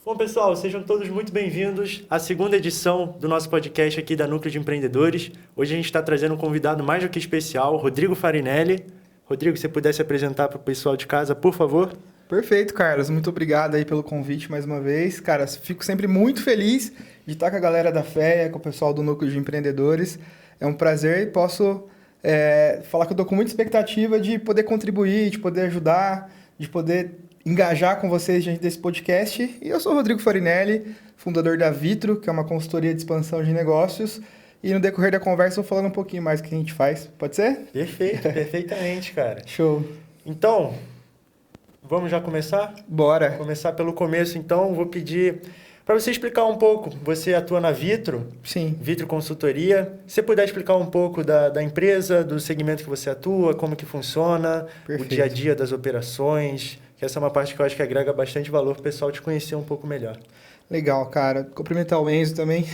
Bom, pessoal, sejam todos muito bem-vindos à segunda edição do nosso podcast aqui da Núcleo de Empreendedores. Hoje a gente está trazendo um convidado mais do que especial, Rodrigo Farinelli. Rodrigo, se você pudesse apresentar para o pessoal de casa, por favor. Perfeito, Carlos. Muito obrigado aí pelo convite mais uma vez. Cara, fico sempre muito feliz de estar com a galera da FEA, com o pessoal do Núcleo de Empreendedores. É um prazer e posso falar que eu estou com muita expectativa de poder contribuir, de poder ajudar, de poder engajar com vocês diante desse podcast. E eu sou o Rodrigo Farinelli, fundador da Vitro, que é uma consultoria de expansão de negócios. E no decorrer da conversa eu vou falando um pouquinho mais do que a gente faz. Pode ser? Perfeito, perfeitamente, cara. Show. Então, vamos já começar? Bora. Começar pelo começo, então. Vou pedir para você explicar um pouco. Você atua na Vitro? Sim. Vitro Consultoria. Se você puder explicar um pouco da empresa, do segmento que você atua, como que funciona, Perfeito. o dia a dia das operações, que essa é uma parte que eu acho que agrega bastante valor para o pessoal te conhecer um pouco melhor. Legal, cara. Cumprimentar o Enzo também.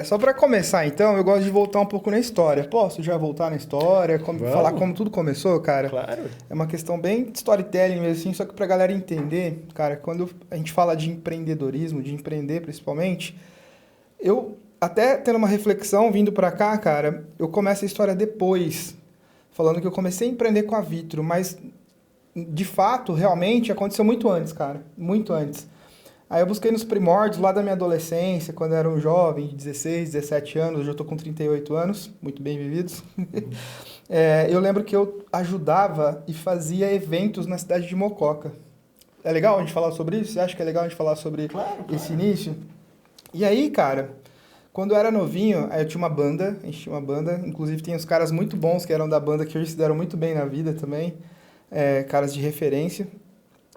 Só para começar, então, eu gosto de voltar um pouco na história. Posso já voltar na história? Falar como tudo começou, cara? Claro. É uma questão bem de storytelling mesmo, assim, só que pra galera entender, cara, quando a gente fala de empreendedorismo, de empreender principalmente, eu até tendo uma reflexão vindo pra cá, cara, eu começo a história depois, falando que eu comecei a empreender com a Vitro, mas de fato, realmente, aconteceu muito antes, cara, muito antes. Aí eu busquei nos primórdios, lá da minha adolescência, quando eu era um jovem, de 16, 17 anos, hoje eu tô com 38 anos, muito bem vividos. Eu lembro que eu ajudava e fazia eventos na cidade de Mococa. É legal a gente falar sobre isso? Você acha que é legal a gente falar sobre esse início? E aí, cara, quando eu era novinho, aí eu tinha uma banda, a gente tinha uma banda, inclusive tem uns caras muito bons que eram da banda que hoje se deram muito bem na vida também, caras de referência.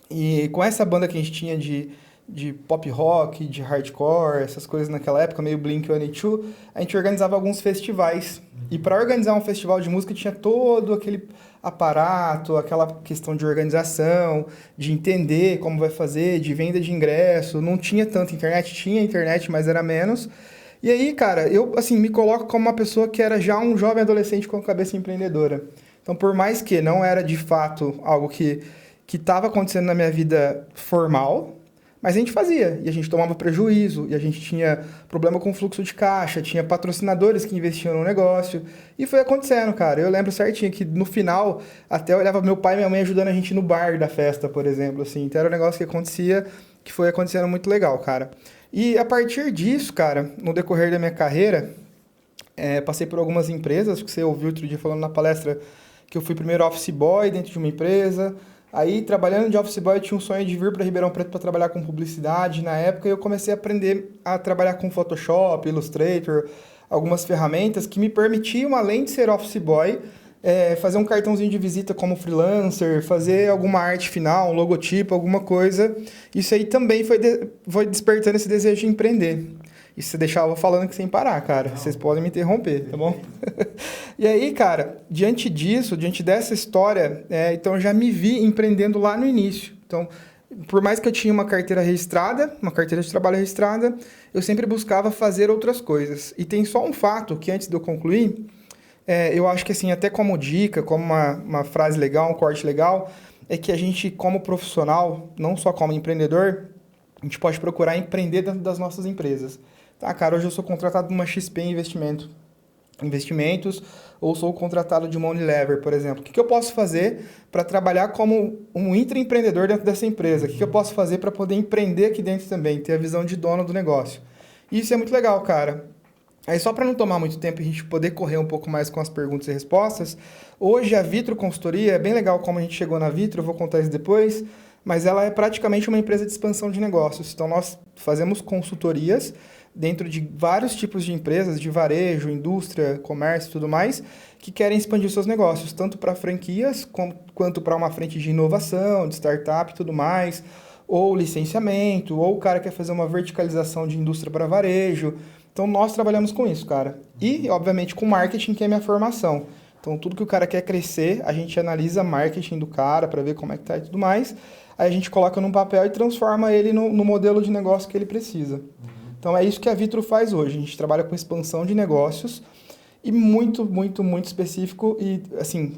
E com essa banda que a gente tinha de pop rock, de hardcore, essas coisas naquela época, meio Blink-182, a gente organizava alguns festivais. E para organizar um festival de música tinha todo aquele aparato, aquela questão de organização, de entender como vai fazer, de venda de ingresso. Não tinha tanta internet, tinha internet, mas era menos. E aí, cara, eu assim me coloco como uma pessoa que era já um jovem adolescente com a cabeça empreendedora. Então, por mais que não era de fato algo que estava acontecendo na minha vida formal, mas a gente fazia, e a gente tomava prejuízo, e a gente tinha problema com fluxo de caixa, tinha patrocinadores que investiam no negócio, e foi acontecendo, cara. Eu lembro certinho que no final, até eu olhava meu pai e minha mãe ajudando a gente no bar da festa, por exemplo, assim. Então era um negócio que acontecia, que foi acontecendo muito legal, cara. E a partir disso, cara, no decorrer da minha carreira, passei por algumas empresas, que você ouviu outro dia falando na palestra, que eu fui primeiro office boy dentro de uma empresa. Aí, trabalhando de office boy, eu tinha um sonho de vir para Ribeirão Preto para trabalhar com publicidade. Na época, eu comecei a aprender a trabalhar com Photoshop, Illustrator, algumas ferramentas que me permitiam, além de ser office boy, fazer um cartãozinho de visita como freelancer, fazer alguma arte final, um logotipo, alguma coisa. Isso aí também foi despertando esse desejo de empreender. E se você deixar, eu vou falando que sem parar, cara. Não. Vocês podem me interromper, tá bom? E aí, cara, diante disso, diante dessa história, então eu já me vi empreendendo lá no início. Então, por mais que eu tinha uma carteira registrada, uma carteira de trabalho registrada, eu sempre buscava fazer outras coisas. E tem só um fato que antes de eu concluir, eu acho que assim, até como dica, como uma frase legal, um corte legal, é que a gente, como profissional, não só como empreendedor, a gente pode procurar empreender dentro das nossas empresas. Tá, cara, hoje eu sou contratado de uma XP Investimentos, ou sou contratado de uma Unilever, por exemplo. O que eu posso fazer para trabalhar como um intraempreendedor dentro dessa empresa? O que eu posso fazer para poder empreender aqui dentro também, ter a visão de dono do negócio? Isso é muito legal, cara. Aí só para não tomar muito tempo e a gente poder correr um pouco mais com as perguntas e respostas, hoje a Vitro Consultoria, é bem legal como a gente chegou na Vitro, eu vou contar isso depois, mas ela é praticamente uma empresa de expansão de negócios. Então nós fazemos consultorias dentro de vários tipos de empresas, de varejo, indústria, comércio e tudo mais, que querem expandir seus negócios, tanto para franquias, quanto para uma frente de inovação, de startup e tudo mais, ou licenciamento, ou o cara quer fazer uma verticalização de indústria para varejo. Então, nós trabalhamos com isso, cara. E, obviamente, com marketing, que é a minha formação. Então, tudo que o cara quer crescer, a gente analisa marketing do cara para ver como é que tá e tudo mais. Aí a gente coloca num papel e transforma ele no modelo de negócio que ele precisa. Então, é isso que a Vitro faz hoje. A gente trabalha com expansão de negócios e muito, muito, muito específico e, assim,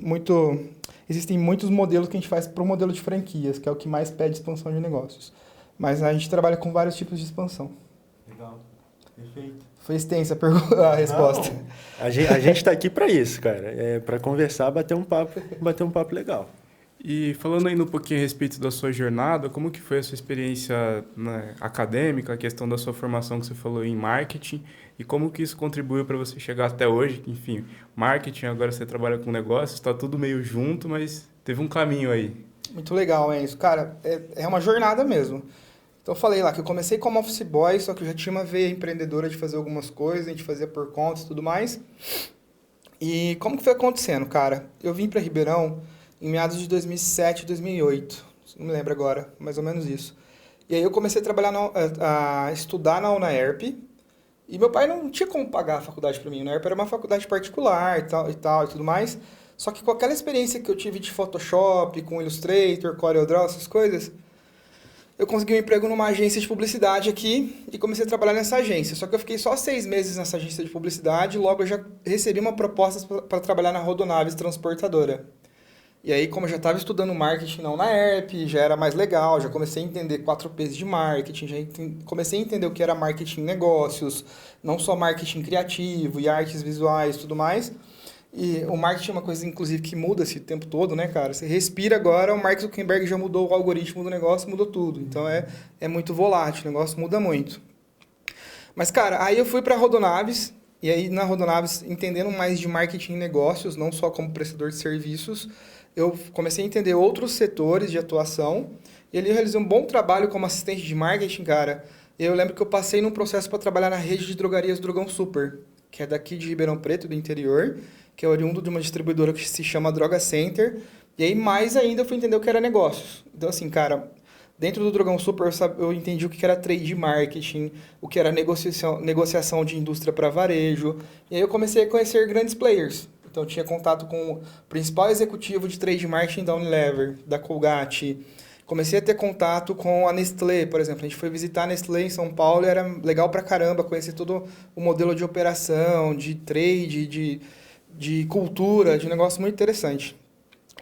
existem muitos modelos que a gente faz para o modelo de franquias, que é o que mais pede expansão de negócios. Mas a gente trabalha com vários tipos de expansão. Legal. Perfeito. Foi extensa a resposta. Não, a gente está aqui para isso, cara. É para conversar, bater um papo legal. E falando ainda um pouquinho a respeito da sua jornada, como que foi a sua experiência, né, acadêmica, a questão da sua formação que você falou em marketing, e como que isso contribuiu para você chegar até hoje? Enfim, marketing, agora você trabalha com negócios, está tudo meio junto, mas teve um caminho aí. Muito legal, é isso. Cara, é uma jornada mesmo. Então eu falei lá que eu comecei como office boy, só que eu já tinha uma veia empreendedora de fazer algumas coisas, a gente fazia por conta e tudo mais. E como que foi acontecendo, cara? Eu vim para Ribeirão em meados de 2007, 2008. Não me lembro agora, mais ou menos isso. E aí eu comecei a trabalhar, a estudar na UNAERP. E meu pai não tinha como pagar a faculdade para mim. A UNAERP era uma faculdade particular e tudo mais. Só que com aquela experiência que eu tive de Photoshop, com Illustrator, CorelDRAW, essas coisas, eu consegui um emprego numa agência de publicidade aqui e comecei a trabalhar nessa agência. Só que eu fiquei só 6 meses nessa agência de publicidade e logo eu já recebi uma proposta para trabalhar na Rodonaves Transportadora. E aí, como eu já estava estudando marketing na UNAERP, já era mais legal, já comecei a entender 4Ps de marketing, comecei a entender o que era marketing negócios, não só marketing criativo e artes visuais e tudo mais. E o marketing é uma coisa, inclusive, que muda-se o tempo todo, né, cara? Você respira agora, o Mark Zuckerberg já mudou o algoritmo do negócio, mudou tudo. Então, é muito volátil, o negócio muda muito. Mas, cara, aí eu fui para a Rodonaves, e aí na Rodonaves, entendendo mais de marketing e negócios, não só como prestador de serviços, eu comecei a entender outros setores de atuação, e ali eu realizei um bom trabalho como assistente de marketing, cara. E eu lembro que eu passei num processo para trabalhar na rede de drogarias Drogão Super, que é daqui de Ribeirão Preto, do interior, que é oriundo de uma distribuidora que se chama Droga Center. E aí, mais ainda, eu fui entender o que era negócios. Então, assim, cara, dentro do Drogão Super, eu entendi o que era trade marketing, o que era negociação de indústria para varejo. E aí, eu comecei a conhecer grandes players. Então, eu tinha contato com o principal executivo de trade marketing da Unilever, da Colgate. Comecei a ter contato com a Nestlé, por exemplo. A gente foi visitar a Nestlé em São Paulo e era legal pra caramba conhecer todo o modelo de operação, de trade, de cultura, de um negócio muito interessante.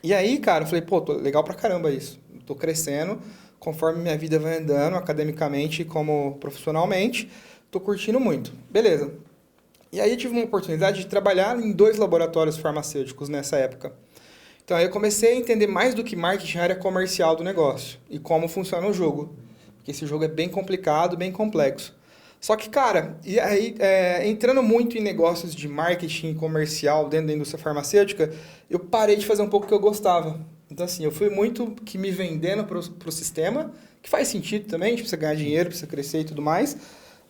E aí, cara, eu falei, pô, legal pra caramba isso. Tô crescendo, conforme minha vida vai andando, academicamente como profissionalmente, tô curtindo muito. Beleza. E aí eu tive uma oportunidade de trabalhar em 2 laboratórios farmacêuticos nessa época. Então aí eu comecei a entender mais do que marketing, a área comercial do negócio e como funciona o jogo. Porque esse jogo é bem complicado, bem complexo. Só que, cara, e aí, entrando muito em negócios de marketing comercial dentro da indústria farmacêutica, eu parei de fazer um pouco o que eu gostava. Então, assim, eu fui muito que me vendendo para o sistema, que faz sentido também, a gente precisa ganhar dinheiro, precisa crescer e tudo mais.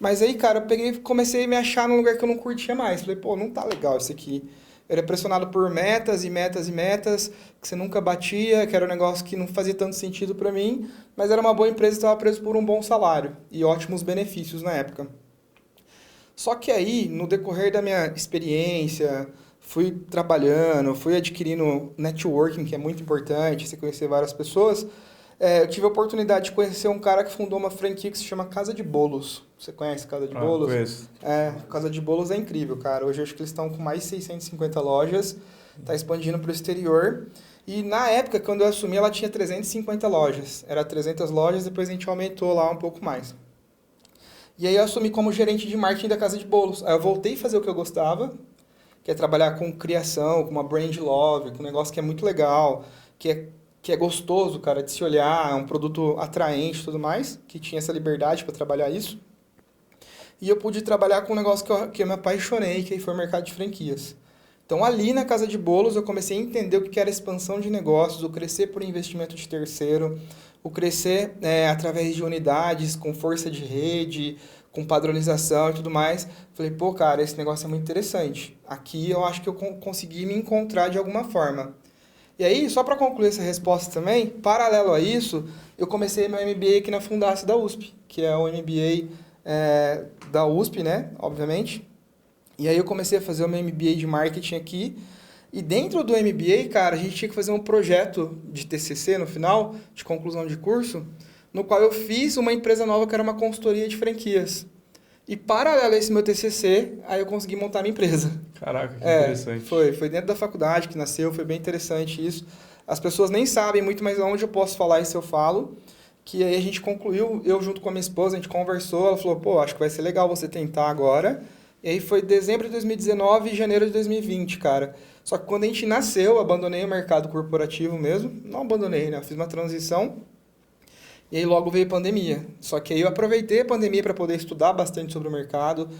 Mas aí, cara, eu peguei, comecei a me achar num lugar que eu não curtia mais. Falei, pô, não tá legal isso aqui. Eu era pressionado por metas e metas e metas, que você nunca batia, que era um negócio que não fazia tanto sentido para mim, mas era uma boa empresa e estava preso por um bom salário e ótimos benefícios na época. Só que aí, no decorrer da minha experiência, fui trabalhando, fui adquirindo networking, que é muito importante, você conhecer várias pessoas, eu tive a oportunidade de conhecer um cara que fundou uma franquia que se chama Casa de Bolos. Você conhece Casa de Bolos? Conheço. Casa de Bolos é incrível, cara. Hoje eu acho que eles estão com mais de 650 lojas, está expandindo para o exterior. E na época, quando eu assumi, ela tinha 350 lojas. Era 300 lojas, depois a gente aumentou lá um pouco mais. E aí eu assumi como gerente de marketing da Casa de Bolos. Aí eu voltei a fazer o que eu gostava, que é trabalhar com criação, com uma brand love, com um negócio que é muito legal, que é gostoso, cara, de se olhar, é um produto atraente e tudo mais, que tinha essa liberdade para trabalhar isso. E eu pude trabalhar com um negócio que eu me apaixonei, que foi o mercado de franquias. Então, ali na Casa de Bolos, eu comecei a entender o que era expansão de negócios, o crescer por investimento de terceiro, o crescer através de unidades, com força de rede, com padronização e tudo mais. Falei, pô, cara, esse negócio é muito interessante. Aqui eu acho que eu consegui me encontrar de alguma forma. E aí, só para concluir essa resposta também, paralelo a isso, eu comecei meu MBA aqui na Fundace da USP, que é o MBA da USP, né, obviamente. E aí eu comecei a fazer o meu MBA de marketing aqui. E dentro do MBA, cara, a gente tinha que fazer um projeto de TCC no final, de conclusão de curso, no qual eu fiz uma empresa nova que era uma consultoria de franquias. E paralelo a esse meu TCC, aí eu consegui montar minha empresa. Caraca, que interessante. Foi dentro da faculdade que nasceu, foi bem interessante isso. As pessoas nem sabem muito, mas onde eu posso falar isso eu falo, que aí a gente concluiu, eu junto com a minha esposa, a gente conversou, ela falou, pô, acho que vai ser legal você tentar agora. E aí foi dezembro de 2019 e janeiro de 2020, cara. Só que quando a gente nasceu, eu abandonei o mercado corporativo mesmo. Não abandonei, né? Eu fiz uma transição. E aí logo veio a pandemia. Só que aí eu aproveitei a pandemia para poder estudar bastante sobre o mercado.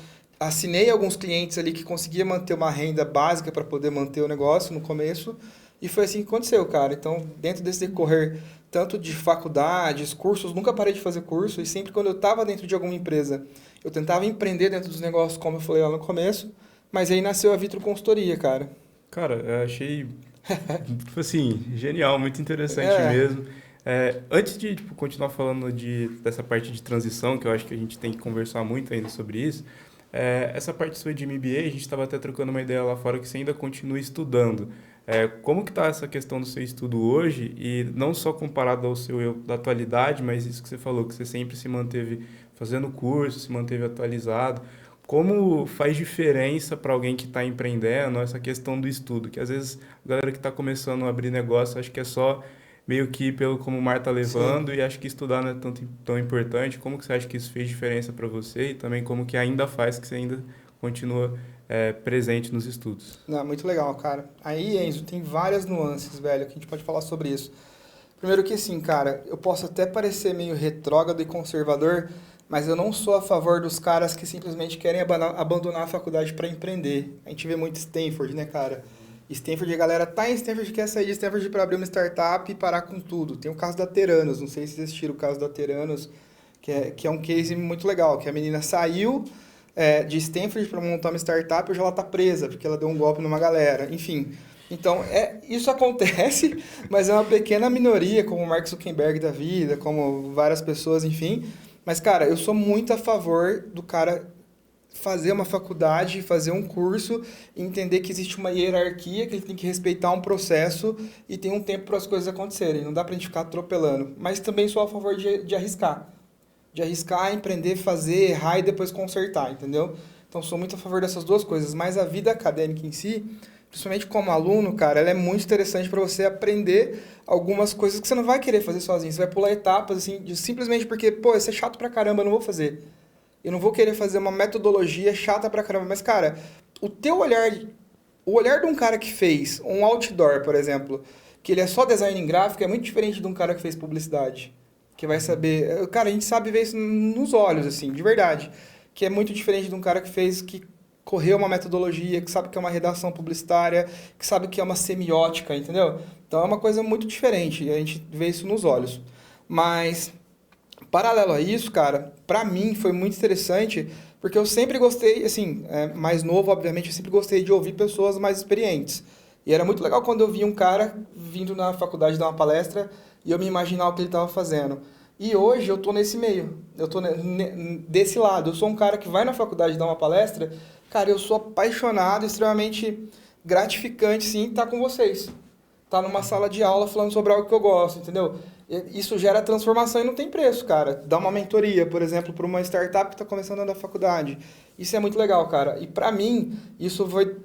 Assinei alguns clientes ali que conseguia manter uma renda básica para poder manter o negócio no começo. E foi assim que aconteceu, cara. Então, dentro desse decorrer, tanto de faculdades, cursos, nunca parei de fazer curso. E sempre quando eu estava dentro de alguma empresa, eu tentava empreender dentro dos negócios, como eu falei lá no começo. Mas aí nasceu a Vitro Consultoria, cara. Cara, eu achei, tipo assim, genial, muito interessante É, mesmo. Antes de tipo, continuar falando dessa parte de transição, que eu acho que a gente tem que conversar muito ainda sobre isso, essa parte sua de MBA, a gente estava até trocando uma ideia lá fora que você ainda continua estudando. Como que está essa questão do seu estudo hoje e não só comparado ao seu eu da atualidade, mas isso que você falou, que você sempre se manteve fazendo curso, se manteve atualizado. Como faz diferença para alguém que está empreendendo essa questão do estudo? Que às vezes a galera que está começando a abrir negócio acho que é só meio que pelo como o mar está sim. levando e acho que estudar não é tão importante. Como que você acha que isso fez diferença para você e também como que ainda faz que você ainda continua presente nos estudos? Não, muito legal, cara. Aí, Enzo, tem várias nuances, velho, que a gente pode falar sobre isso. Primeiro que assim, cara, eu posso até parecer meio retrógrado e conservador, mas eu não sou a favor dos caras que simplesmente querem abandonar a faculdade para empreender. A gente vê muito Stanford, né, cara? Stanford, a galera tá em Stanford, quer sair de Stanford para abrir uma startup e parar com tudo. Tem o caso da Teranos, não sei se vocês assistiram o caso da Teranos, que é um case muito legal, que a menina saiu de Stanford para montar uma startup e hoje ela tá presa, porque ela deu um golpe numa galera. Enfim, então isso acontece, mas é uma pequena minoria, como o Mark Zuckerberg da vida, como várias pessoas, enfim. Mas, cara, eu sou muito a favor do cara fazer uma faculdade, fazer um curso, e entender que existe uma hierarquia, que ele tem que respeitar um processo e tem um tempo para as coisas acontecerem. Não dá para a gente ficar atropelando. Mas também sou a favor de arriscar. De arriscar, empreender, fazer, errar e depois consertar, entendeu? Então sou muito a favor dessas duas coisas. Mas a vida acadêmica em si, principalmente como aluno, cara, ela é muito interessante para você aprender algumas coisas que você não vai querer fazer sozinho. Você vai pular etapas, assim, simplesmente porque, pô, isso é chato pra caramba, eu não vou fazer. Eu não vou querer fazer uma metodologia chata pra caramba. Mas, cara, o teu olhar, o olhar de um cara que fez um outdoor, por exemplo, que ele é só design gráfico, é muito diferente de um cara que fez publicidade. Que vai saber. Cara, a gente sabe ver isso nos olhos, assim, de verdade. Que é muito diferente de um cara que correu uma metodologia, que sabe que é uma redação publicitária, que sabe que é uma semiótica, entendeu? Então é uma coisa muito diferente. E a gente vê isso nos olhos. Mas paralelo a isso, cara, pra mim foi muito interessante, porque eu sempre gostei, assim, mais novo, obviamente, eu sempre gostei de ouvir pessoas mais experientes. E era muito legal quando eu via um cara vindo na faculdade dar uma palestra e eu me imaginar o que ele estava fazendo. E hoje eu tô nesse meio, eu tô desse lado. Eu sou um cara que vai na faculdade dar uma palestra, cara, eu sou apaixonado, extremamente gratificante, sim, estar com vocês. Estar numa sala de aula falando sobre algo que eu gosto, entendeu? Isso gera transformação e não tem preço, cara. Dar uma mentoria, por exemplo, para uma startup que está começando na faculdade. Isso é muito legal, cara. E para mim, isso foi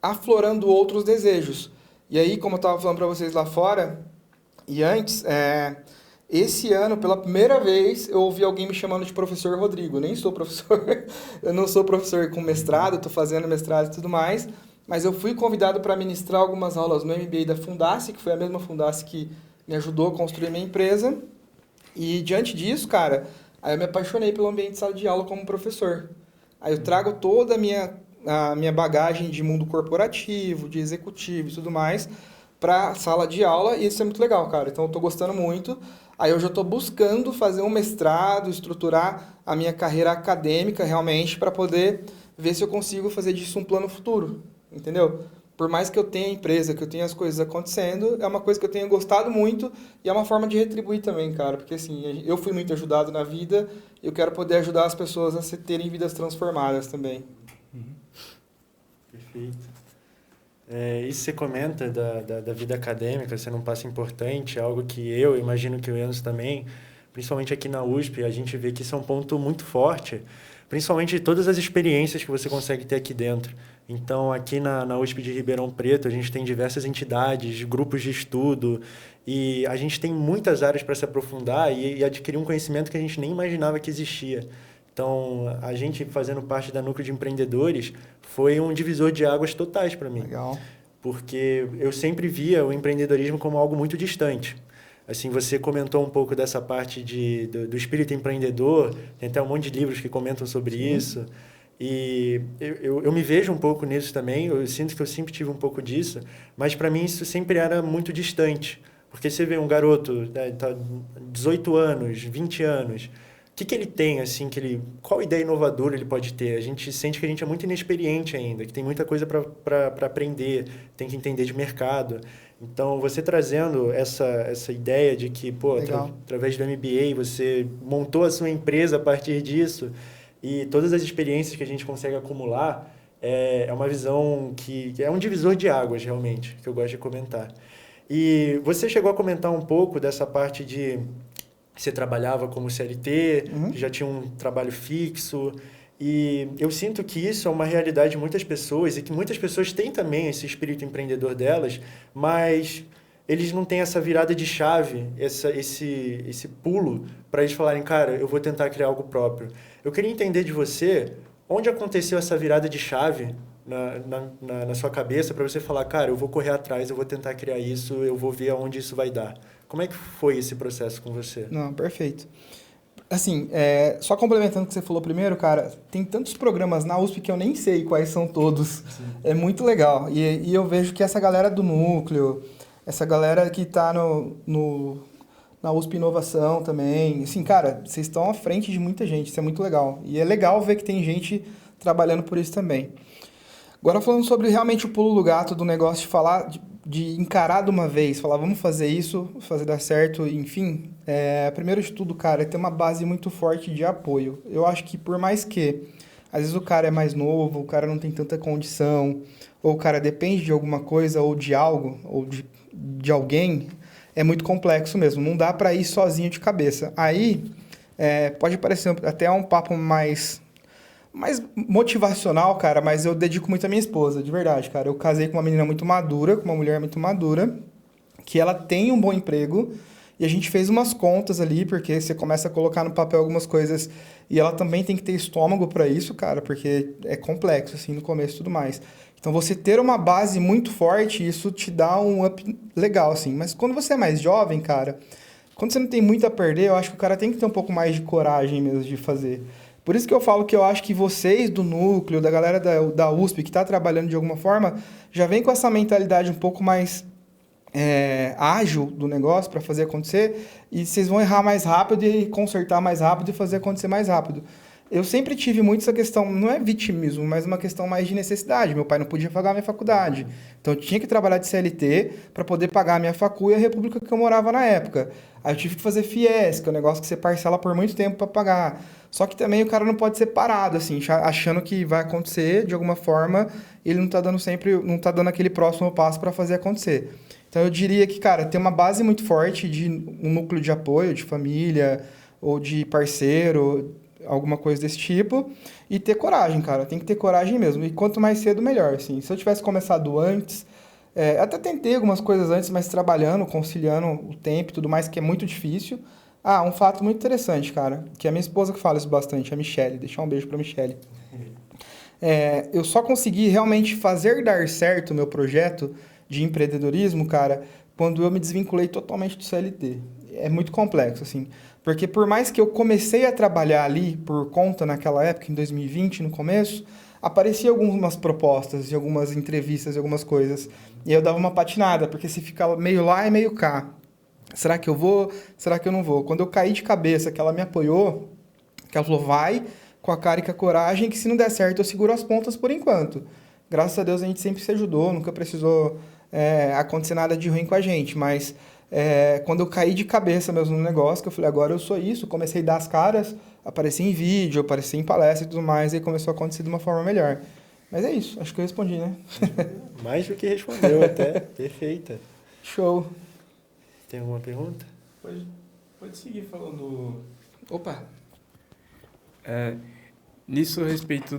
aflorando outros desejos. E aí, como eu estava falando para vocês lá fora, e antes, esse ano, pela primeira vez, eu ouvi alguém me chamando de professor Rodrigo. Eu nem sou professor, eu não sou professor com mestrado, estou fazendo mestrado e tudo mais, mas eu fui convidado para ministrar algumas aulas no MBA da Fundace, que foi a mesma Fundace que me ajudou a construir minha empresa. E diante disso, cara, aí eu me apaixonei pelo ambiente de sala de aula como professor. Aí eu trago toda a minha bagagem de mundo corporativo, de executivo e tudo mais, para a sala de aula, e isso é muito legal, cara. Então eu estou gostando muito. Aí eu já estou buscando fazer um mestrado, estruturar a minha carreira acadêmica realmente para poder ver se eu consigo fazer disso um plano futuro, entendeu? Por mais que eu tenha empresa, que eu tenha as coisas acontecendo, é uma coisa que eu tenho gostado muito e é uma forma de retribuir também, cara. Porque assim, eu fui muito ajudado na vida e eu quero poder ajudar as pessoas a terem vidas transformadas também. Perfeito. Isso que você comenta da vida acadêmica, você não passa importante, é algo que eu imagino que o Enzo também, principalmente aqui na USP, a gente vê que isso é um ponto muito forte, principalmente de todas as experiências que você consegue ter aqui dentro. Então, aqui na USP de Ribeirão Preto, a gente tem diversas entidades, grupos de estudo, e a gente tem muitas áreas para se aprofundar e adquirir um conhecimento que a gente nem imaginava que existia. Então, a gente fazendo parte da Núcleo de Empreendedores foi um divisor de águas totais para mim. Legal. Porque eu sempre via o empreendedorismo como algo muito distante. Assim, você comentou um pouco dessa parte do espírito empreendedor, tem até um monte de livros que comentam sobre isso. E eu me vejo um pouco nisso também, eu sinto que eu sempre tive um pouco disso, mas para mim isso sempre era muito distante. Porque você vê um garoto, né, tá 18 anos, 20 anos, o que ele tem, assim, qual ideia inovadora ele pode ter? A gente sente que a gente é muito inexperiente ainda, que tem muita coisa para aprender, tem que entender de mercado. Então, você trazendo essa ideia de que, pô, através do MBA, você montou a sua empresa a partir disso, e todas as experiências que a gente consegue acumular, é uma visão que é um divisor de águas, realmente, que eu gosto de comentar. E você chegou a comentar um pouco dessa parte de você trabalhava como CLT, já tinha um trabalho fixo, e eu sinto que isso é uma realidade de muitas pessoas e que muitas pessoas têm também esse espírito empreendedor delas, mas eles não têm essa virada de chave, esse pulo para eles falarem, cara, eu vou tentar criar algo próprio. Eu queria entender de você onde aconteceu essa virada de chave na sua cabeça para você falar, cara, eu vou correr atrás, eu vou tentar criar isso, eu vou ver aonde isso vai dar. Como é que foi esse processo com você? Não, perfeito. Assim, só complementando o que você falou primeiro, cara, tem tantos programas na USP que eu nem sei quais são todos. Sim. É muito legal. E eu vejo que essa galera do núcleo, essa galera que está na USP Inovação também, assim, cara, vocês estão à frente de muita gente, isso é muito legal. E é legal ver que tem gente trabalhando por isso também. Agora falando sobre realmente o pulo do gato do negócio de falar, de encarar de uma vez, falar, vamos fazer isso, fazer dar certo, enfim. Primeiro de tudo, cara, é ter uma base muito forte de apoio. Eu acho que por mais que, às vezes o cara é mais novo, o cara não tem tanta condição, ou o cara depende de alguma coisa, ou de algo, ou de alguém, é muito complexo mesmo. Não dá para ir sozinho de cabeça. Aí, pode parecer até um papo mais motivacional, cara, mas eu dedico muito à minha esposa, de verdade, cara. Eu casei com uma menina muito madura, com uma mulher muito madura, que ela tem um bom emprego, e a gente fez umas contas ali, porque você começa a colocar no papel algumas coisas, e ela também tem que ter estômago para isso, cara, porque é complexo, assim, no começo e tudo mais. Então, você ter uma base muito forte, isso te dá um up legal, assim. Mas quando você é mais jovem, cara, quando você não tem muito a perder, eu acho que o cara tem que ter um pouco mais de coragem mesmo de fazer. Por isso que eu falo que eu acho que vocês do núcleo, da galera da USP que está trabalhando de alguma forma, já vem com essa mentalidade um pouco mais ágil do negócio para fazer acontecer, e vocês vão errar mais rápido e consertar mais rápido e fazer acontecer mais rápido. Eu sempre tive muito essa questão, não é vitimismo, mas uma questão mais de necessidade. Meu pai não podia pagar a minha faculdade, então eu tinha que trabalhar de CLT para poder pagar a minha facu e a república que eu morava na época. Aí eu tive que fazer FIES, que é um negócio que você parcela por muito tempo para pagar. Só que também o cara não pode ser parado, assim, achando que vai acontecer de alguma forma, ele não tá dando aquele próximo passo para fazer acontecer. Então eu diria que, cara, tem uma base muito forte de um núcleo de apoio, de família ou de parceiro, alguma coisa desse tipo, e ter coragem, cara, tem que ter coragem mesmo, e quanto mais cedo, melhor, assim. Se eu tivesse começado antes, até tentei algumas coisas antes, mas trabalhando, conciliando o tempo e tudo mais, que é muito difícil. Um fato muito interessante, cara, que é a minha esposa que fala isso bastante, a Michelle, deixar um beijo pra Michelle. Eu só consegui realmente fazer dar certo o meu projeto de empreendedorismo, cara, quando eu me desvinculei totalmente do CLT. É muito complexo, assim. Porque por mais que eu comecei a trabalhar ali por conta naquela época, em 2020, no começo, aparecia algumas propostas e algumas entrevistas e algumas coisas. E aí eu dava uma patinada, porque se fica meio lá e meio cá. Será que eu vou? Será que eu não vou? Quando eu caí de cabeça, que ela me apoiou, que ela falou, vai com a cara e com a coragem, que se não der certo eu seguro as pontas por enquanto. Graças a Deus a gente sempre se ajudou, nunca precisou acontecer nada de ruim com a gente, mas... quando eu caí de cabeça mesmo no negócio, que eu falei, agora eu sou isso, comecei a dar as caras, apareci em vídeo, apareci em palestra e tudo mais, e aí começou a acontecer de uma forma melhor. Mas é isso, acho que eu respondi, né? Mais do que respondeu até, perfeita. Show. Tem alguma pergunta? Pode. Pode seguir falando. Opa! Nisso a respeito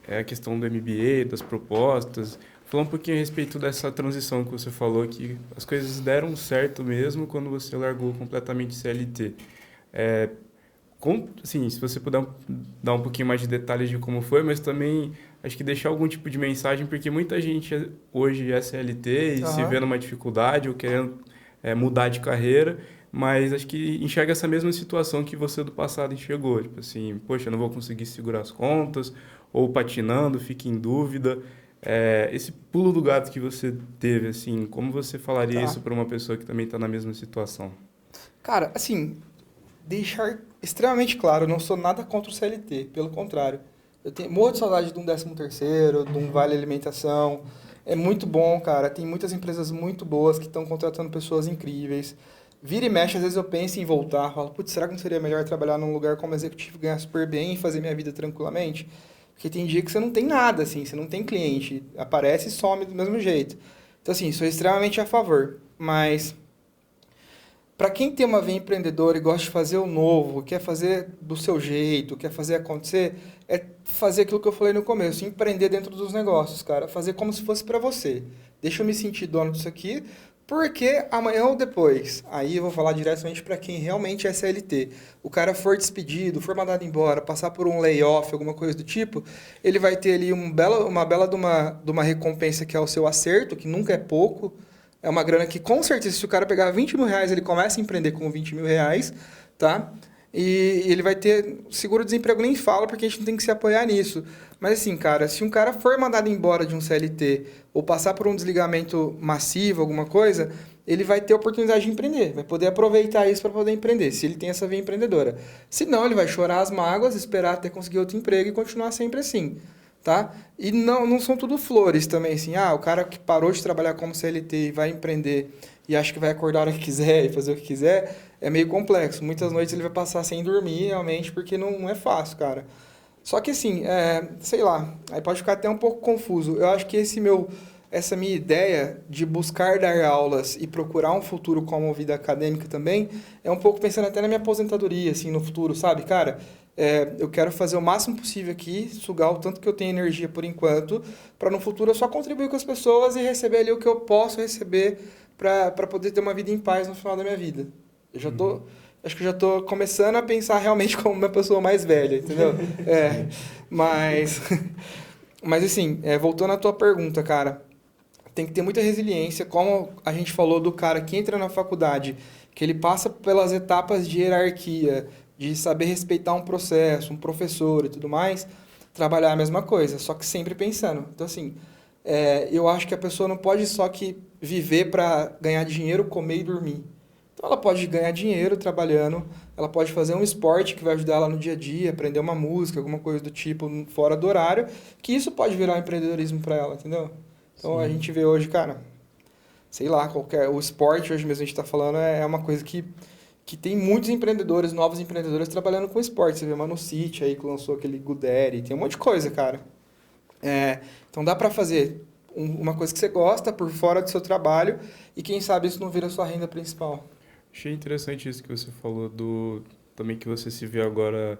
a questão do MBA, das propostas, falar um pouquinho a respeito dessa transição que você falou, que as coisas deram certo mesmo quando você largou completamente CLT. Assim, se você puder dar um pouquinho mais de detalhes de como foi, mas também acho que deixar algum tipo de mensagem, porque muita gente hoje é CLT e se vê numa dificuldade ou querendo mudar de carreira, mas acho que enxerga essa mesma situação que você do passado enxergou. Tipo assim, poxa, eu não vou conseguir segurar as contas, ou patinando, fica em dúvida. Esse pulo do gato que você teve, assim, como você falaria isso para uma pessoa que também está na mesma situação? Cara, assim, deixar extremamente claro, eu não sou nada contra o CLT, pelo contrário. Eu tenho morro de saudade de um 13º, de um vale alimentação. É muito bom, cara. Tem muitas empresas muito boas que estão contratando pessoas incríveis. Vira e mexe, às vezes eu penso em voltar. Falo, putz, será que não seria melhor trabalhar num lugar como executivo, ganhar super bem e fazer minha vida tranquilamente? Porque tem dia que você não tem nada, assim, você não tem cliente. Aparece e some do mesmo jeito. Então, assim, sou extremamente a favor. Mas, para quem tem uma veia empreendedora e gosta de fazer o novo, quer fazer do seu jeito, quer fazer acontecer, é fazer aquilo que eu falei no começo, empreender dentro dos negócios, cara. Fazer como se fosse para você. Deixa eu me sentir dono disso aqui, porque amanhã ou depois, aí eu vou falar diretamente para quem realmente é CLT. O cara for despedido, for mandado embora, passar por um layoff, alguma coisa do tipo, ele vai ter ali uma bela de uma recompensa que é o seu acerto, que nunca é pouco. É uma grana que, com certeza, se o cara pegar 20 mil reais, ele começa a empreender com 20 mil reais, tá? E ele vai ter seguro-desemprego, nem fala, porque a gente não tem que se apoiar nisso. Mas assim, cara, se um cara for mandado embora de um CLT ou passar por um desligamento massivo, alguma coisa, ele vai ter a oportunidade de empreender, vai poder aproveitar isso para poder empreender, se ele tem essa veia empreendedora. Se não, ele vai chorar as mágoas, esperar até conseguir outro emprego e continuar sempre assim, tá? E não são tudo flores também, assim, o cara que parou de trabalhar como CLT e vai empreender e acha que vai acordar a hora que quiser e fazer o que quiser, é meio complexo. Muitas noites ele vai passar sem dormir, realmente, porque não é fácil, cara. Só que assim, sei lá, aí pode ficar até um pouco confuso. Eu acho que essa minha ideia de buscar dar aulas e procurar um futuro como vida acadêmica também, é um pouco pensando até na minha aposentadoria, assim, no futuro, sabe? Cara, eu quero fazer o máximo possível aqui, sugar o tanto que eu tenho energia por enquanto, para no futuro eu só contribuir com as pessoas e receber ali o que eu posso receber para poder ter uma vida em paz no final da minha vida. Eu já tô... Acho que eu já estou começando a pensar realmente como uma pessoa mais velha, entendeu? Mas assim, voltando à tua pergunta, cara, tem que ter muita resiliência, como a gente falou do cara que entra na faculdade, que ele passa pelas etapas de hierarquia, de saber respeitar um processo, um professor e tudo mais, trabalhar a mesma coisa, só que sempre pensando. Então, assim, eu acho que a pessoa não pode só que viver para ganhar dinheiro, comer e dormir. Então, ela pode ganhar dinheiro trabalhando, ela pode fazer um esporte que vai ajudar ela no dia a dia, aprender uma música, alguma coisa do tipo, fora do horário, que isso pode virar um empreendedorismo para ela, entendeu? Então, sim, a gente vê hoje, cara, sei lá, o esporte hoje mesmo a gente está falando é uma coisa que tem muitos empreendedores, novos empreendedores trabalhando com esporte. Você vê Manu City aí que lançou aquele Guderi, tem um monte de coisa, cara. Então, dá para fazer uma coisa que você gosta por fora do seu trabalho e quem sabe isso não vira sua renda principal. Achei interessante isso que você falou também que você se vê agora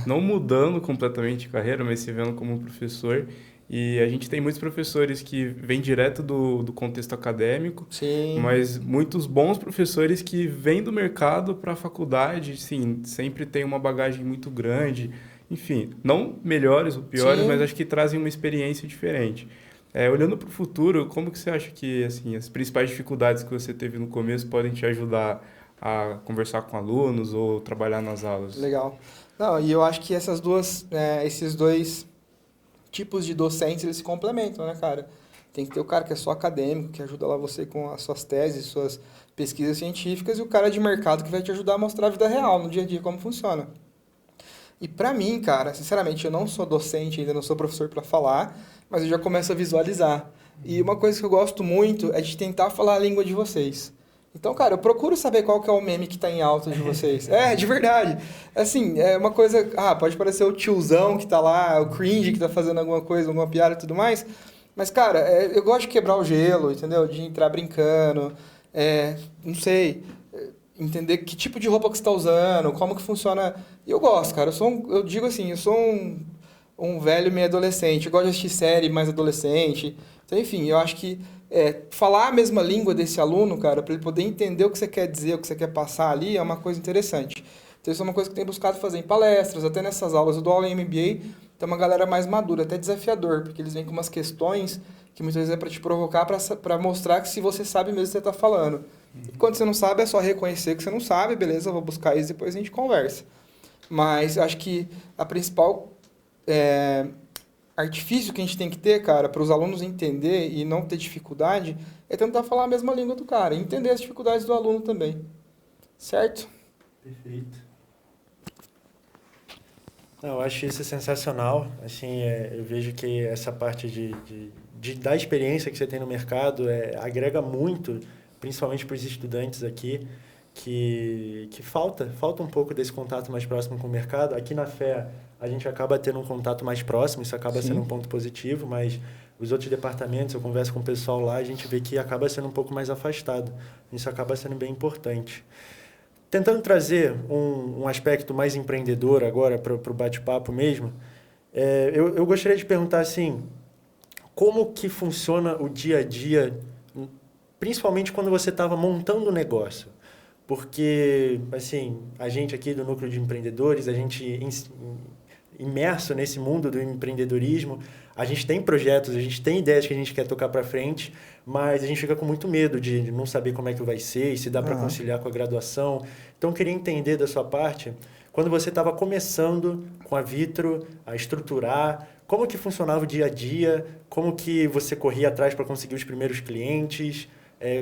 não mudando completamente de carreira, mas se vendo como professor. E a gente tem muitos professores que vêm direto do contexto acadêmico, sim, mas muitos bons professores que vêm do mercado para a faculdade, sim, sempre tem uma bagagem muito grande. Enfim, não melhores ou piores, sim, mas acho que trazem uma experiência diferente. Olhando para o futuro, como que você acha que assim, as principais dificuldades que você teve no começo podem te ajudar a conversar com alunos ou trabalhar nas aulas? Legal. Não, e eu acho que esses dois tipos de docentes, eles se complementam, né, cara? Tem que ter o cara que é só acadêmico, que ajuda lá você com as suas teses, suas pesquisas científicas, e o cara de mercado que vai te ajudar a mostrar a vida real, no dia a dia, como funciona. E pra mim, cara, sinceramente, eu não sou docente, ainda não sou professor para falar, mas eu já começo a visualizar. E uma coisa que eu gosto muito é de tentar falar a língua de vocês. Então, cara, eu procuro saber qual que é o meme que tá em alta de vocês. De verdade. Assim, é uma coisa... pode parecer o tiozão que tá lá, o cringe que tá fazendo alguma coisa, alguma piada e tudo mais. Mas, cara, eu gosto de quebrar o gelo, entendeu? De entrar brincando. Não sei. entender que tipo de roupa que você está usando, como que funciona. E eu gosto, cara. Eu digo assim, eu sou um velho meio adolescente. Eu gosto de assistir série mais adolescente. Então, enfim, eu acho que falar a mesma língua desse aluno, cara, para ele poder entender o que você quer dizer, o que você quer passar ali, é uma coisa interessante. Então, isso é uma coisa que eu tenho buscado fazer em palestras, até nessas aulas. Eu dou aula em MBA, tem uma galera mais madura, até desafiador, porque eles vêm com umas questões que muitas vezes é para te provocar, para mostrar que se você sabe mesmo o que você está falando. E quando você não sabe, é só reconhecer que você não sabe, beleza, eu vou buscar isso e depois a gente conversa. Mas eu acho que a principal artifício que a gente tem que ter, cara, para os alunos entender e não ter dificuldade, é tentar falar a mesma língua do cara, e entender as dificuldades do aluno também. Certo? Perfeito. Não, eu acho isso sensacional. Assim, eu vejo que essa parte da experiência que você tem no mercado agrega muito, principalmente para os estudantes aqui, que falta um pouco desse contato mais próximo com o mercado. Aqui na FEA, a gente acaba tendo um contato mais próximo, isso acaba sendo um ponto positivo, mas os outros departamentos, eu converso com o pessoal lá, a gente vê que acaba sendo um pouco mais afastado. Isso acaba sendo bem importante. Tentando trazer um aspecto mais empreendedor agora para o bate-papo mesmo, eu gostaria de perguntar assim, como que funciona o dia a dia, principalmente quando você estava montando o negócio? Porque, assim, a gente aqui do Núcleo de Empreendedores, a gente imerso nesse mundo do empreendedorismo, a gente tem projetos, a gente tem ideias que a gente quer tocar para frente, mas a gente fica com muito medo de não saber como é que vai ser e se dá para conciliar com a graduação. Então, eu queria entender da sua parte, quando você estava começando com a Vitro a estruturar, como que funcionava o dia a dia, como que você corria atrás para conseguir os primeiros clientes,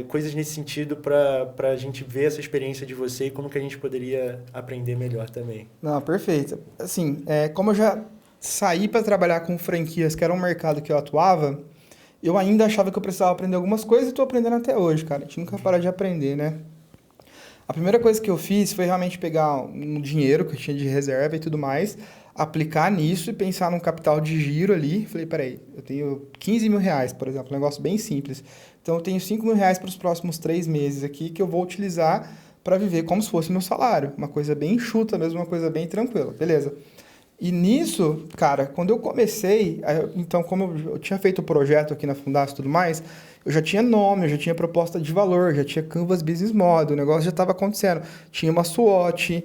coisas nesse sentido para a gente ver essa experiência de você e como que a gente poderia aprender melhor também. Não, perfeito. Assim, como eu já saí para trabalhar com franquias, que era um mercado que eu atuava, eu ainda achava que eu precisava aprender algumas coisas e estou aprendendo até hoje, cara. A gente nunca para de aprender, né? A primeira coisa que eu fiz foi realmente pegar um dinheiro que eu tinha de reserva e tudo mais, aplicar nisso e pensar num capital de giro ali. Falei, peraí, eu tenho 15 mil reais, por exemplo, um negócio bem simples. Então, eu tenho 5 mil reais para os próximos 3 meses aqui que eu vou utilizar para viver como se fosse meu salário. Uma coisa bem enxuta mesmo, uma coisa bem tranquila, beleza? E nisso, cara, quando eu comecei, então como eu tinha feito o projeto aqui na Fundação e tudo mais, eu já tinha nome, eu já tinha proposta de valor, já tinha Canvas Business Model, o negócio já estava acontecendo. Tinha uma SWOT,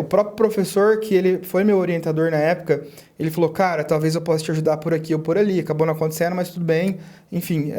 o próprio professor, que ele foi meu orientador na época, ele falou, cara, talvez eu possa te ajudar por aqui ou por ali. Acabou não acontecendo, mas tudo bem. Enfim,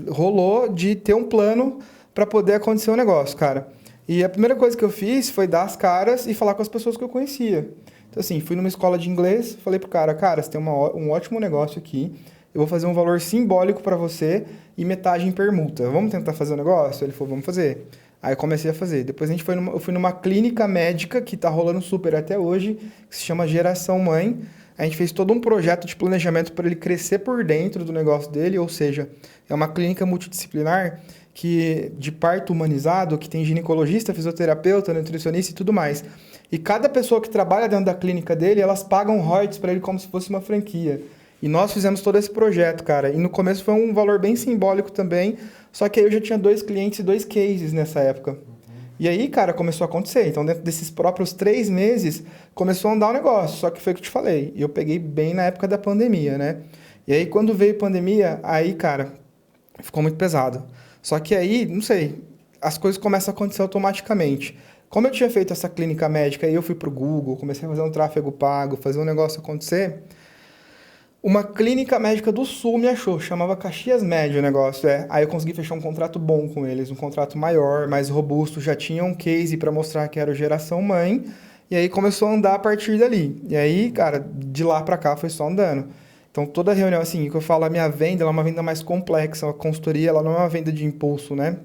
rolou de ter um plano para poder acontecer o negócio, cara. E a primeira coisa que eu fiz foi dar as caras e falar com as pessoas que eu conhecia. Então, assim, fui numa escola de inglês, falei pro cara, você tem um ótimo negócio aqui, eu vou fazer um valor simbólico para você e metade em permuta. Vamos tentar fazer o negócio? Ele falou, vamos fazer. Aí eu comecei a fazer. Depois eu fui numa clínica médica que tá rolando super até hoje, que se chama Geração Mãe. A gente fez todo um projeto de planejamento para ele crescer por dentro do negócio dele, ou seja, é uma clínica multidisciplinar de parto humanizado, que tem ginecologista, fisioterapeuta, nutricionista e tudo mais. E cada pessoa que trabalha dentro da clínica dele, elas pagam royalties para ele como se fosse uma franquia. E nós fizemos todo esse projeto, cara. E no começo foi um valor bem simbólico também, só que aí eu já tinha 2 clientes e 2 cases nessa época. E aí, cara, começou a acontecer. Então, dentro desses próprios 3 meses, começou a andar o negócio. Só que foi o que eu te falei. E eu peguei bem na época da pandemia, né? E aí, quando veio a pandemia, aí, cara, ficou muito pesado. Só que aí, não sei, as coisas começam a acontecer automaticamente. Como eu tinha feito essa clínica médica, aí eu fui pro Google, comecei a fazer um tráfego pago, fazer um negócio acontecer. Uma clínica médica do Sul me achou, chamava Caxias Médio o negócio, Aí eu consegui fechar um contrato bom com eles, um contrato maior, mais robusto, já tinha um case para mostrar que era o Geração Mãe, e aí começou a andar a partir dali. E aí, cara, de lá para cá foi só andando. Então, toda reunião, assim, que eu falo, a minha venda, ela é uma venda mais complexa, a consultoria, ela não é uma venda de impulso, né?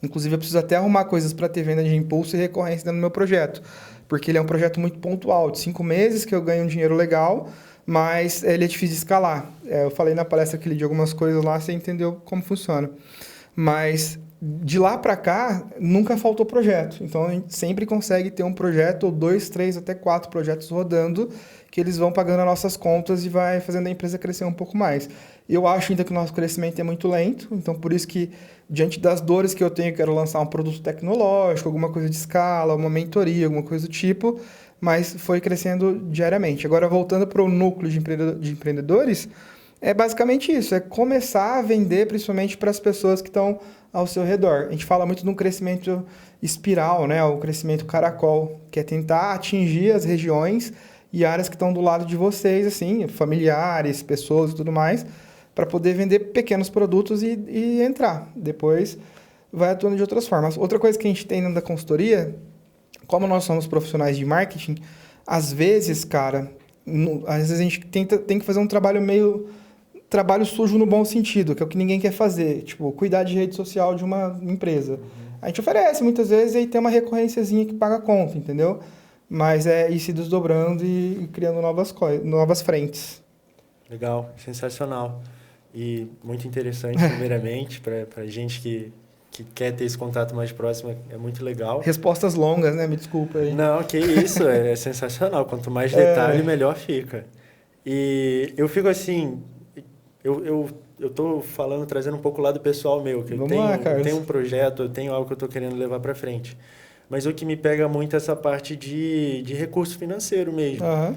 Inclusive, eu preciso até arrumar coisas para ter venda de impulso e recorrência dentro do meu projeto, porque ele é um projeto muito pontual, de 5 meses que eu ganho um dinheiro legal, mas ele é difícil de escalar. Eu falei na palestra que li de algumas coisas lá, você entendeu como funciona. Mas de lá para cá, nunca faltou projeto. Então, a gente sempre consegue ter um projeto, ou 2, 3, até 4 projetos rodando, que eles vão pagando as nossas contas e vai fazendo a empresa crescer um pouco mais. Eu acho ainda que o nosso crescimento é muito lento, então por isso que, diante das dores que eu tenho, eu quero lançar um produto tecnológico, alguma coisa de escala, uma mentoria, alguma coisa do tipo, mas foi crescendo diariamente. Agora, voltando para o núcleo de empreendedores, é basicamente isso, é começar a vender principalmente para as pessoas que estão ao seu redor. A gente fala muito de um crescimento espiral, né? O crescimento caracol, que é tentar atingir as regiões e áreas que estão do lado de vocês, assim, familiares, pessoas e tudo mais, para poder vender pequenos produtos e entrar. Depois vai atuando de outras formas. Outra coisa que a gente tem dentro da consultoria, como nós somos profissionais de marketing, às vezes, cara, às vezes a gente tem que fazer um trabalho sujo no bom sentido, que é o que ninguém quer fazer, tipo, cuidar de rede social de uma empresa. A gente oferece muitas vezes e aí tem uma recorrênciazinha que paga a conta, entendeu? Mas é ir se desdobrando e criando novas frentes. Legal, sensacional. E muito interessante, primeiramente, para gente que quer ter esse contato mais próximo, é muito legal. Respostas longas, né? Me desculpa aí. Não, que isso, é sensacional. Quanto mais detalhe, melhor fica. E eu fico assim, eu tô falando, trazendo um pouco o lado pessoal meu, que eu tenho um projeto, eu tenho algo que eu tô querendo levar para frente. Mas o que me pega muito é essa parte de recurso financeiro mesmo. Uhum.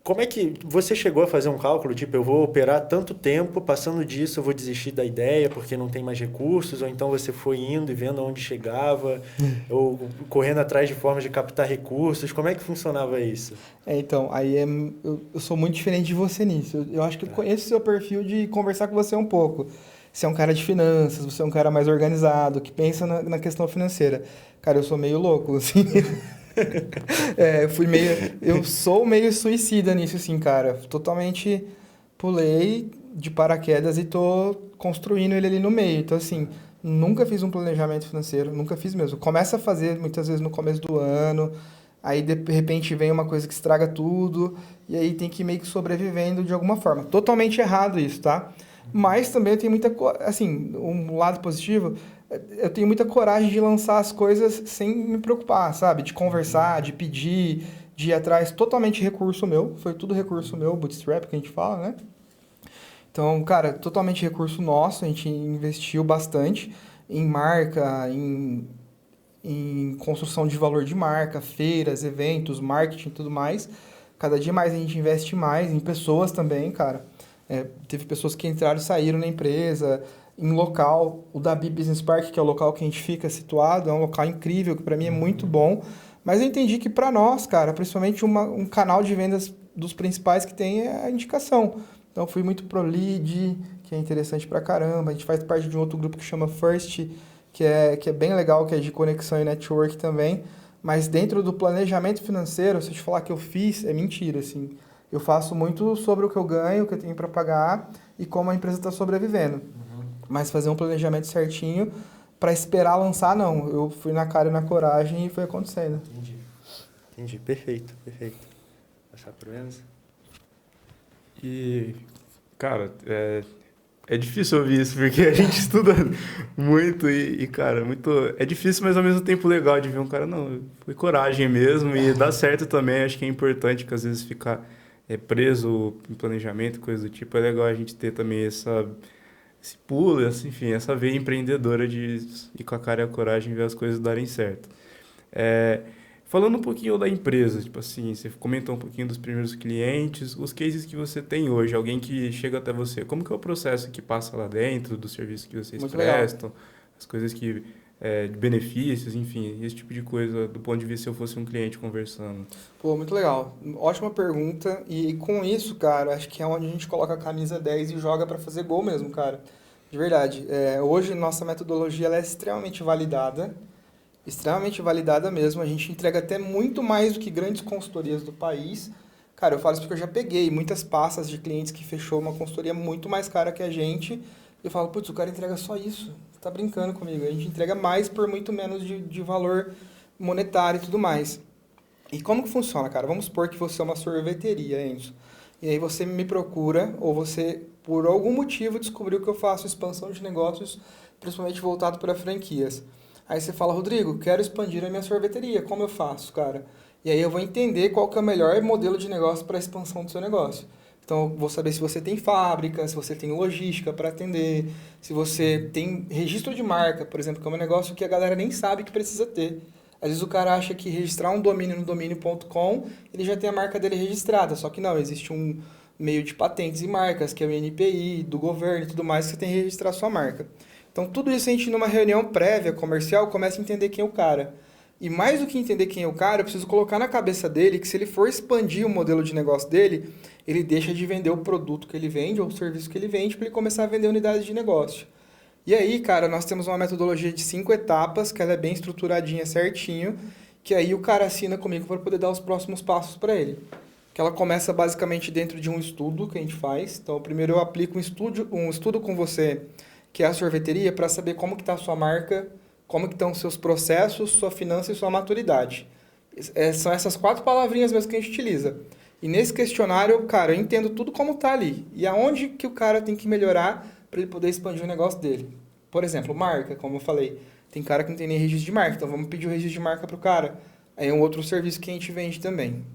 Como é que você chegou a fazer um cálculo, tipo, eu vou operar tanto tempo, passando disso eu vou desistir da ideia porque não tem mais recursos, ou então você foi indo e vendo aonde chegava, ou correndo atrás de formas de captar recursos, como é que funcionava isso? Então, aí eu sou muito diferente de você nisso. Eu acho que eu conheço o seu perfil de conversar com você um pouco. Você é um cara de finanças, você é um cara mais organizado, que pensa na questão financeira. Cara, eu sou meio louco, assim. Eu sou meio suicida nisso, assim, cara. Totalmente pulei de paraquedas e tô construindo ele ali no meio. Então, assim, nunca fiz um planejamento financeiro, nunca fiz mesmo. Começa a fazer muitas vezes no começo do ano, aí de repente vem uma coisa que estraga tudo, e aí tem que ir meio que sobrevivendo de alguma forma. Totalmente errado isso, tá? Mas também eu tenho assim, um lado positivo, eu tenho muita coragem de lançar as coisas sem me preocupar, sabe? De conversar, de pedir, de ir atrás, totalmente recurso meu. Foi tudo recurso meu, bootstrap que a gente fala, né? Então, cara, totalmente recurso nosso, a gente investiu bastante em marca, em construção de valor de marca, feiras, eventos, marketing e tudo mais. Cada dia mais a gente investe mais em pessoas também, cara. Teve pessoas que entraram e saíram na empresa, em local, o Dabi Business Park, que é o local que a gente fica situado, é um local incrível, que para mim é muito bom, mas eu entendi que para nós, cara, principalmente um canal de vendas dos principais que tem é a indicação. Então eu fui muito pro lead, que é interessante pra caramba, a gente faz parte de um outro grupo que chama First, que é bem legal, que é de conexão e network também, mas dentro do planejamento financeiro, se eu te falar que eu fiz, é mentira, assim. Eu faço muito sobre o que eu ganho, o que eu tenho para pagar e como a empresa está sobrevivendo. Mas fazer um planejamento certinho para esperar lançar, não. Eu fui na cara e na coragem e foi acontecendo. Entendi. Perfeito. Passar por menos. E, cara, é difícil ouvir isso, porque a gente estuda muito cara, é difícil, mas ao mesmo tempo legal de ver um cara, não, foi coragem mesmo e dá certo também. Acho que é importante que às vezes ficar preso em planejamento, coisa do tipo. É legal a gente ter também esse pulo, enfim, essa veia empreendedora de ir com a cara e a coragem e ver as coisas darem certo. Falando um pouquinho da empresa, tipo assim, você comentou um pouquinho dos primeiros clientes, os cases que você tem hoje, alguém que chega até você, como que é o processo que passa lá dentro, do serviço que vocês muito prestam, legal. as coisas que de benefícios, enfim, esse tipo de coisa, do ponto de vista se eu fosse um cliente conversando. Pô, muito legal. Ótima pergunta. E com isso, cara, acho que é onde a gente coloca a camisa 10 e joga para fazer gol mesmo, cara. De verdade. Hoje, nossa metodologia ela é extremamente validada mesmo. A gente entrega até muito mais do que grandes consultorias do país. Cara, eu falo isso porque eu já peguei muitas pastas de clientes que fechou uma consultoria muito mais cara que a gente. Eu falo, putz, o cara entrega só isso. Você tá brincando comigo. A gente entrega mais por muito menos de valor monetário e tudo mais. E como que funciona, cara? Vamos supor que você é uma sorveteria, Enzo. E aí você me procura, ou você por algum motivo, descobriu que eu faço expansão de negócios, principalmente voltado para franquias. Aí você fala, Rodrigo, quero expandir a minha sorveteria, como eu faço, cara? E aí eu vou entender qual que é o melhor modelo de negócio para a expansão do seu negócio. Então, eu vou saber se você tem fábrica, se você tem logística para atender, se você tem registro de marca, por exemplo, que é um negócio que a galera nem sabe que precisa ter. Às vezes o cara acha que registrar um domínio no domínio.com, ele já tem a marca dele registrada, só que não, existe um meio de patentes e marcas, que é o INPI, do governo e tudo mais, que você tem que registrar a sua marca. Então, tudo isso a gente, numa reunião prévia comercial, começa a entender quem é o cara. E mais do que entender quem é o cara, eu preciso colocar na cabeça dele que se ele for expandir o modelo de negócio dele, ele deixa de vender o produto que ele vende ou o serviço que ele vende para ele começar a vender unidades de negócio. E aí, cara, nós temos uma metodologia de 5 etapas, que ela é bem estruturadinha, certinho, que aí o cara assina comigo para poder dar os próximos passos para ele. Que ela começa basicamente dentro de um estudo que a gente faz. Então, primeiro eu aplico um estudo com você, que é a sorveteria, para saber como que está a sua marca, como que estão os seus processos, sua finança e sua maturidade. São essas 4 palavrinhas mesmo que a gente utiliza. E nesse questionário, cara, eu entendo tudo como está ali. E aonde que o cara tem que melhorar para ele poder expandir o negócio dele. Por exemplo, marca, como eu falei. Tem cara que não tem nem registro de marca, então vamos pedir o registro de marca para o cara. Aí é um outro serviço que a gente vende também.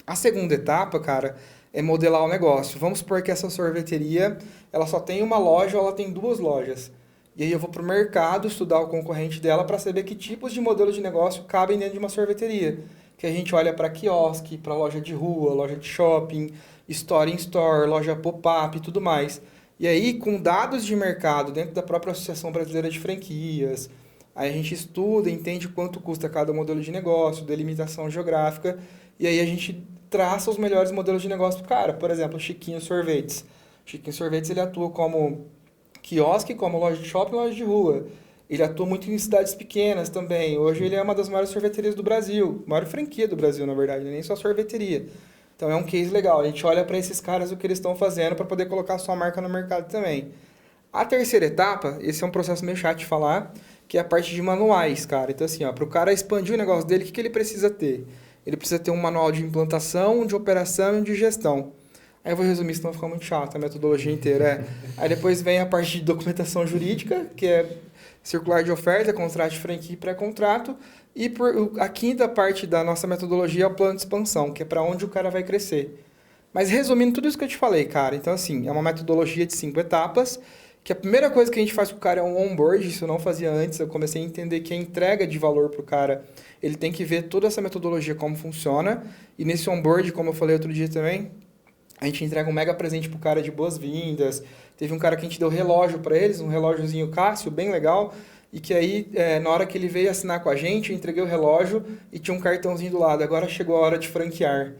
A segunda etapa, cara, é modelar o negócio. Vamos supor que essa sorveteria, ela só tem uma loja ou ela tem 2 lojas. E aí eu vou para o mercado estudar o concorrente dela para saber que tipos de modelo de negócio cabem dentro de uma sorveteria. Que a gente olha para quiosque, para loja de rua, loja de shopping, store in store, loja pop-up e tudo mais. E aí, com dados de mercado dentro da própria Associação Brasileira de Franquias, aí a gente estuda, entende quanto custa cada modelo de negócio, delimitação geográfica, e aí a gente traça os melhores modelos de negócio para o cara. Por exemplo, o Chiquinho Sorvetes. O Chiquinho Sorvetes ele atua como quiosque, como loja de shopping e loja de rua. Ele atua muito em cidades pequenas também. Hoje ele é uma das maiores sorveterias do Brasil. Maior franquia do Brasil, na verdade, nem só sorveteria. Então é um case legal. A gente olha para esses caras o que eles estão fazendo para poder colocar a sua marca no mercado também. A terceira etapa, esse é um processo meio chato de falar, que é a parte de manuais, cara. Então assim, para o cara expandir o negócio dele, o que ele precisa ter? Ele precisa ter um manual de implantação, de operação e de gestão. Aí eu vou resumir, senão vai ficar muito chato a metodologia inteira. Aí depois vem a parte de documentação jurídica, que é circular de oferta, contrato de franquia e pré-contrato. E a quinta parte da nossa metodologia é o plano de expansão, que é para onde o cara vai crescer. Mas resumindo tudo isso que eu te falei, cara, então assim, é uma metodologia de 5 etapas, que a primeira coisa que a gente faz com o cara é um onboard, isso eu não fazia antes, eu comecei a entender que a entrega de valor para o cara, ele tem que ver toda essa metodologia como funciona, e nesse onboard, como eu falei outro dia também, a gente entrega um mega presente pro cara de boas-vindas. Teve um cara que a gente deu relógio para eles, um relógiozinho Cássio, bem legal. E que aí, na hora que ele veio assinar com a gente, eu entreguei o relógio e tinha um cartãozinho do lado. Agora chegou a hora de franquear.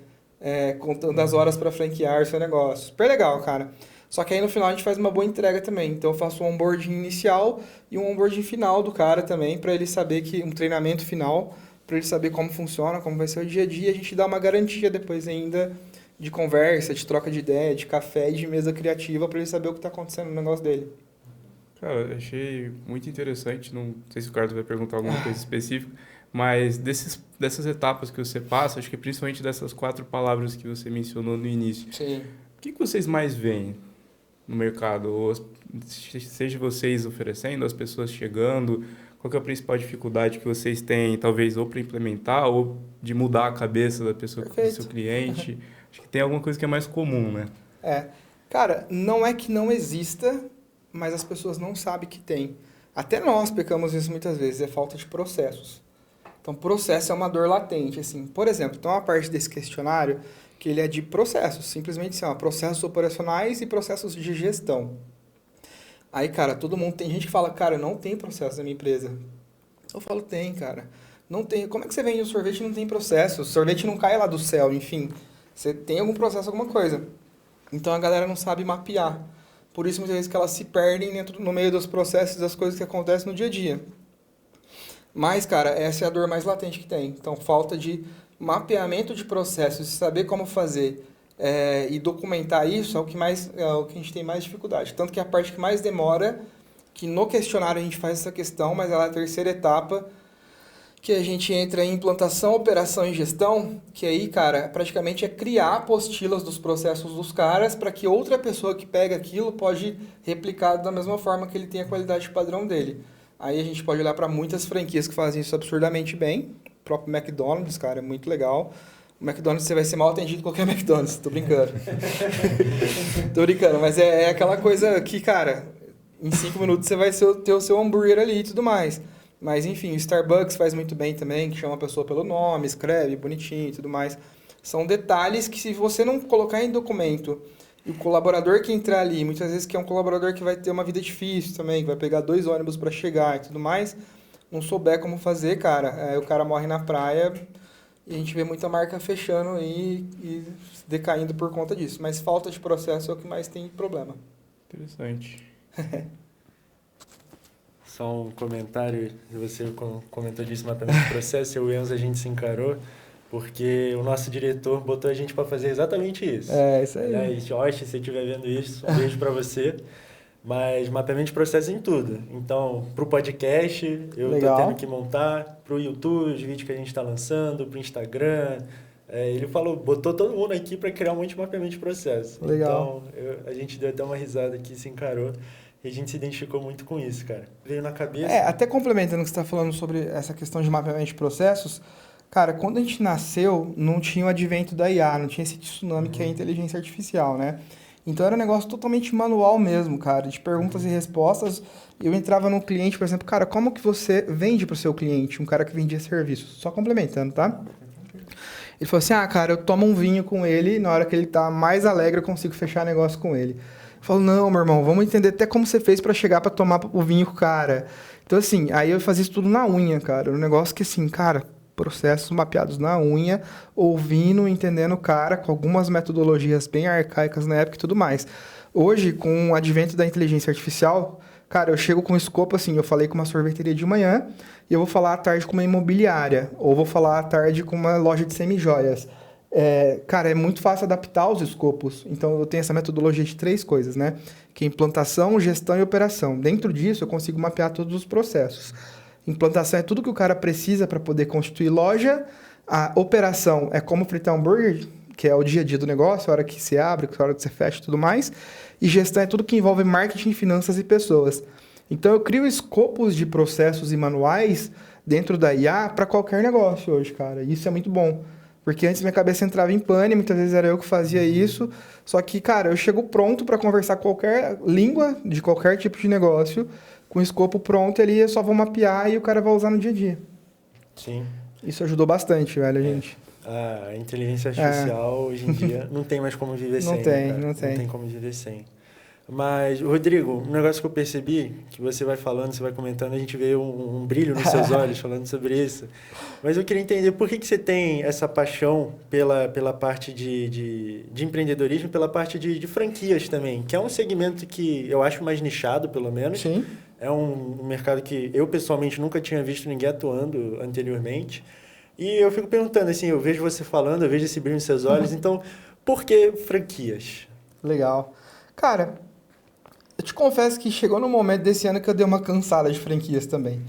Contando as horas para franquear o seu negócio. Super legal, cara. Só que aí no final a gente faz uma boa entrega também. Então eu faço um onboarding inicial e um onboarding final do cara também, para ele saber que um treinamento final, para ele saber como funciona, como vai ser o dia a dia. A gente dá uma garantia depois ainda de conversa, de troca de ideia, de café e de mesa criativa para ele saber o que está acontecendo no negócio dele. Cara, eu achei muito interessante, não sei se o Carlos vai perguntar alguma coisa específica, mas dessas etapas que você passa, acho que principalmente dessas 4 palavras que você mencionou no início. Sim. O que vocês mais veem no mercado? Ou seja vocês oferecendo, as pessoas chegando, qual que é a principal dificuldade que vocês têm, talvez, ou para implementar, ou de mudar a cabeça da pessoa, do seu cliente? Acho que tem alguma coisa que é mais comum, né? Cara, não é que não exista, mas as pessoas não sabem que tem. Até nós pecamos isso muitas vezes, é falta de processos. Então, processo é uma dor latente, assim. Por exemplo, tem uma parte desse questionário que ele é de processos, simplesmente assim, processos operacionais e processos de gestão. Aí, cara, tem gente que fala, cara, não tem processo na minha empresa. Eu falo, tem, cara. Não tem. Como é que você vende um sorvete e não tem processo? O sorvete não cai lá do céu, enfim. Você tem algum processo, alguma coisa. Então a galera não sabe mapear. Por isso, muitas vezes, que elas se perdem no meio dos processos das coisas que acontecem no dia a dia. Mas, cara, essa é a dor mais latente que tem. Então, falta de mapeamento de processos, saber como fazer e documentar isso é o que a gente tem mais dificuldade. Tanto que a parte que mais demora, que no questionário a gente faz essa questão, mas ela é a terceira etapa, que a gente entra em implantação, operação e gestão, que aí, cara, praticamente é criar apostilas dos processos dos caras para que outra pessoa que pega aquilo pode replicar da mesma forma que ele tem a qualidade padrão dele. Aí a gente pode olhar para muitas franquias que fazem isso absurdamente bem. O próprio McDonald's, cara, é muito legal. O McDonald's você vai ser mal atendido em qualquer McDonald's, tô brincando. Tô brincando, mas é aquela coisa que, cara, em 5 minutos você vai ter o seu hambúrguer ali e tudo mais. Mas, enfim, o Starbucks faz muito bem também, que chama a pessoa pelo nome, escreve bonitinho e tudo mais. São detalhes que, se você não colocar em documento, e o colaborador que entrar ali, muitas vezes que é um colaborador que vai ter uma vida difícil também, que vai pegar 2 ônibus para chegar e tudo mais, não souber como fazer, cara, o cara morre na praia e a gente vê muita marca fechando e decaindo por conta disso. Mas falta de processo é o que mais tem problema. Interessante. Só um comentário, você comentou disso, mapeamento de processo, eu e o Enzo a gente se encarou, porque o nosso diretor botou a gente para fazer exatamente isso. Isso aí. Aliás, Josh, se você estiver vendo isso, um beijo para você. Mas mapeamento de processo em tudo. Então, para o podcast, eu estou tendo que montar, para o YouTube, os vídeos que a gente está lançando, para o Instagram. Ele botou todo mundo aqui para criar um monte de mapeamento de processo. Legal. Então, a gente deu até uma risada aqui, se encarou. E a gente se identificou muito com isso, cara. Veio na cabeça... Até complementando o que você está falando sobre essa questão de mapeamento de processos, cara, quando a gente nasceu, não tinha o advento da IA, não tinha esse tsunami que é a inteligência artificial, né? Então era um negócio totalmente manual mesmo, cara, de perguntas e respostas. Eu entrava no cliente, por exemplo, cara, como que você vende para o seu cliente? Um cara que vendia serviços. Só complementando, tá? Ele falou assim, cara, eu tomo um vinho com ele, na hora que ele tá mais alegre eu consigo fechar negócio com ele. Eu falo, não, meu irmão, vamos entender até como você fez para chegar para tomar o vinho com o cara. Então, assim, aí eu fazia isso tudo na unha, cara. Um negócio que, assim, cara, processos mapeados na unha, ouvindo, entendendo o cara, com algumas metodologias bem arcaicas na época e tudo mais. Hoje, com o advento da inteligência artificial, cara, eu chego com um escopo assim, eu falei com uma sorveteria de manhã e eu vou falar à tarde com uma imobiliária, ou vou falar à tarde com uma loja de semijoias. Cara, é muito fácil adaptar os escopos. Então, eu tenho essa metodologia de 3 coisas, né? Que é implantação, gestão e operação. Dentro disso, eu consigo mapear todos os processos. Implantação é tudo que o cara precisa para poder constituir loja. A operação é como fritar um hambúrguer, que é o dia a dia do negócio, a hora que você abre, a hora que você fecha e tudo mais. E gestão é tudo que envolve marketing, finanças e pessoas. Então, eu crio escopos de processos e manuais dentro da IA para qualquer negócio hoje, cara. E isso é muito bom. Porque antes minha cabeça entrava em pane, muitas vezes era eu que fazia isso. Só que, cara, eu chego pronto para conversar qualquer língua de qualquer tipo de negócio, com o escopo pronto ali, eu só vou mapear e o cara vai usar no dia a dia. Sim. Isso ajudou bastante, velho, gente. A inteligência artificial, hoje em dia, não tem mais como viver sem. Não tem como viver sem. Mas, Rodrigo, um negócio que eu percebi, que você vai falando, você vai comentando, a gente vê um brilho nos seus olhos falando sobre isso. Mas eu queria entender por que você tem essa paixão pela parte de empreendedorismo, pela parte de franquias também, que é um segmento que eu acho mais nichado, pelo menos. Sim. É um mercado que eu, pessoalmente, nunca tinha visto ninguém atuando anteriormente. E eu fico perguntando, assim, eu vejo você falando, eu vejo esse brilho nos seus olhos, então, por que franquias? Legal. Cara, eu te confesso que chegou no momento desse ano que eu dei uma cansada de franquias também.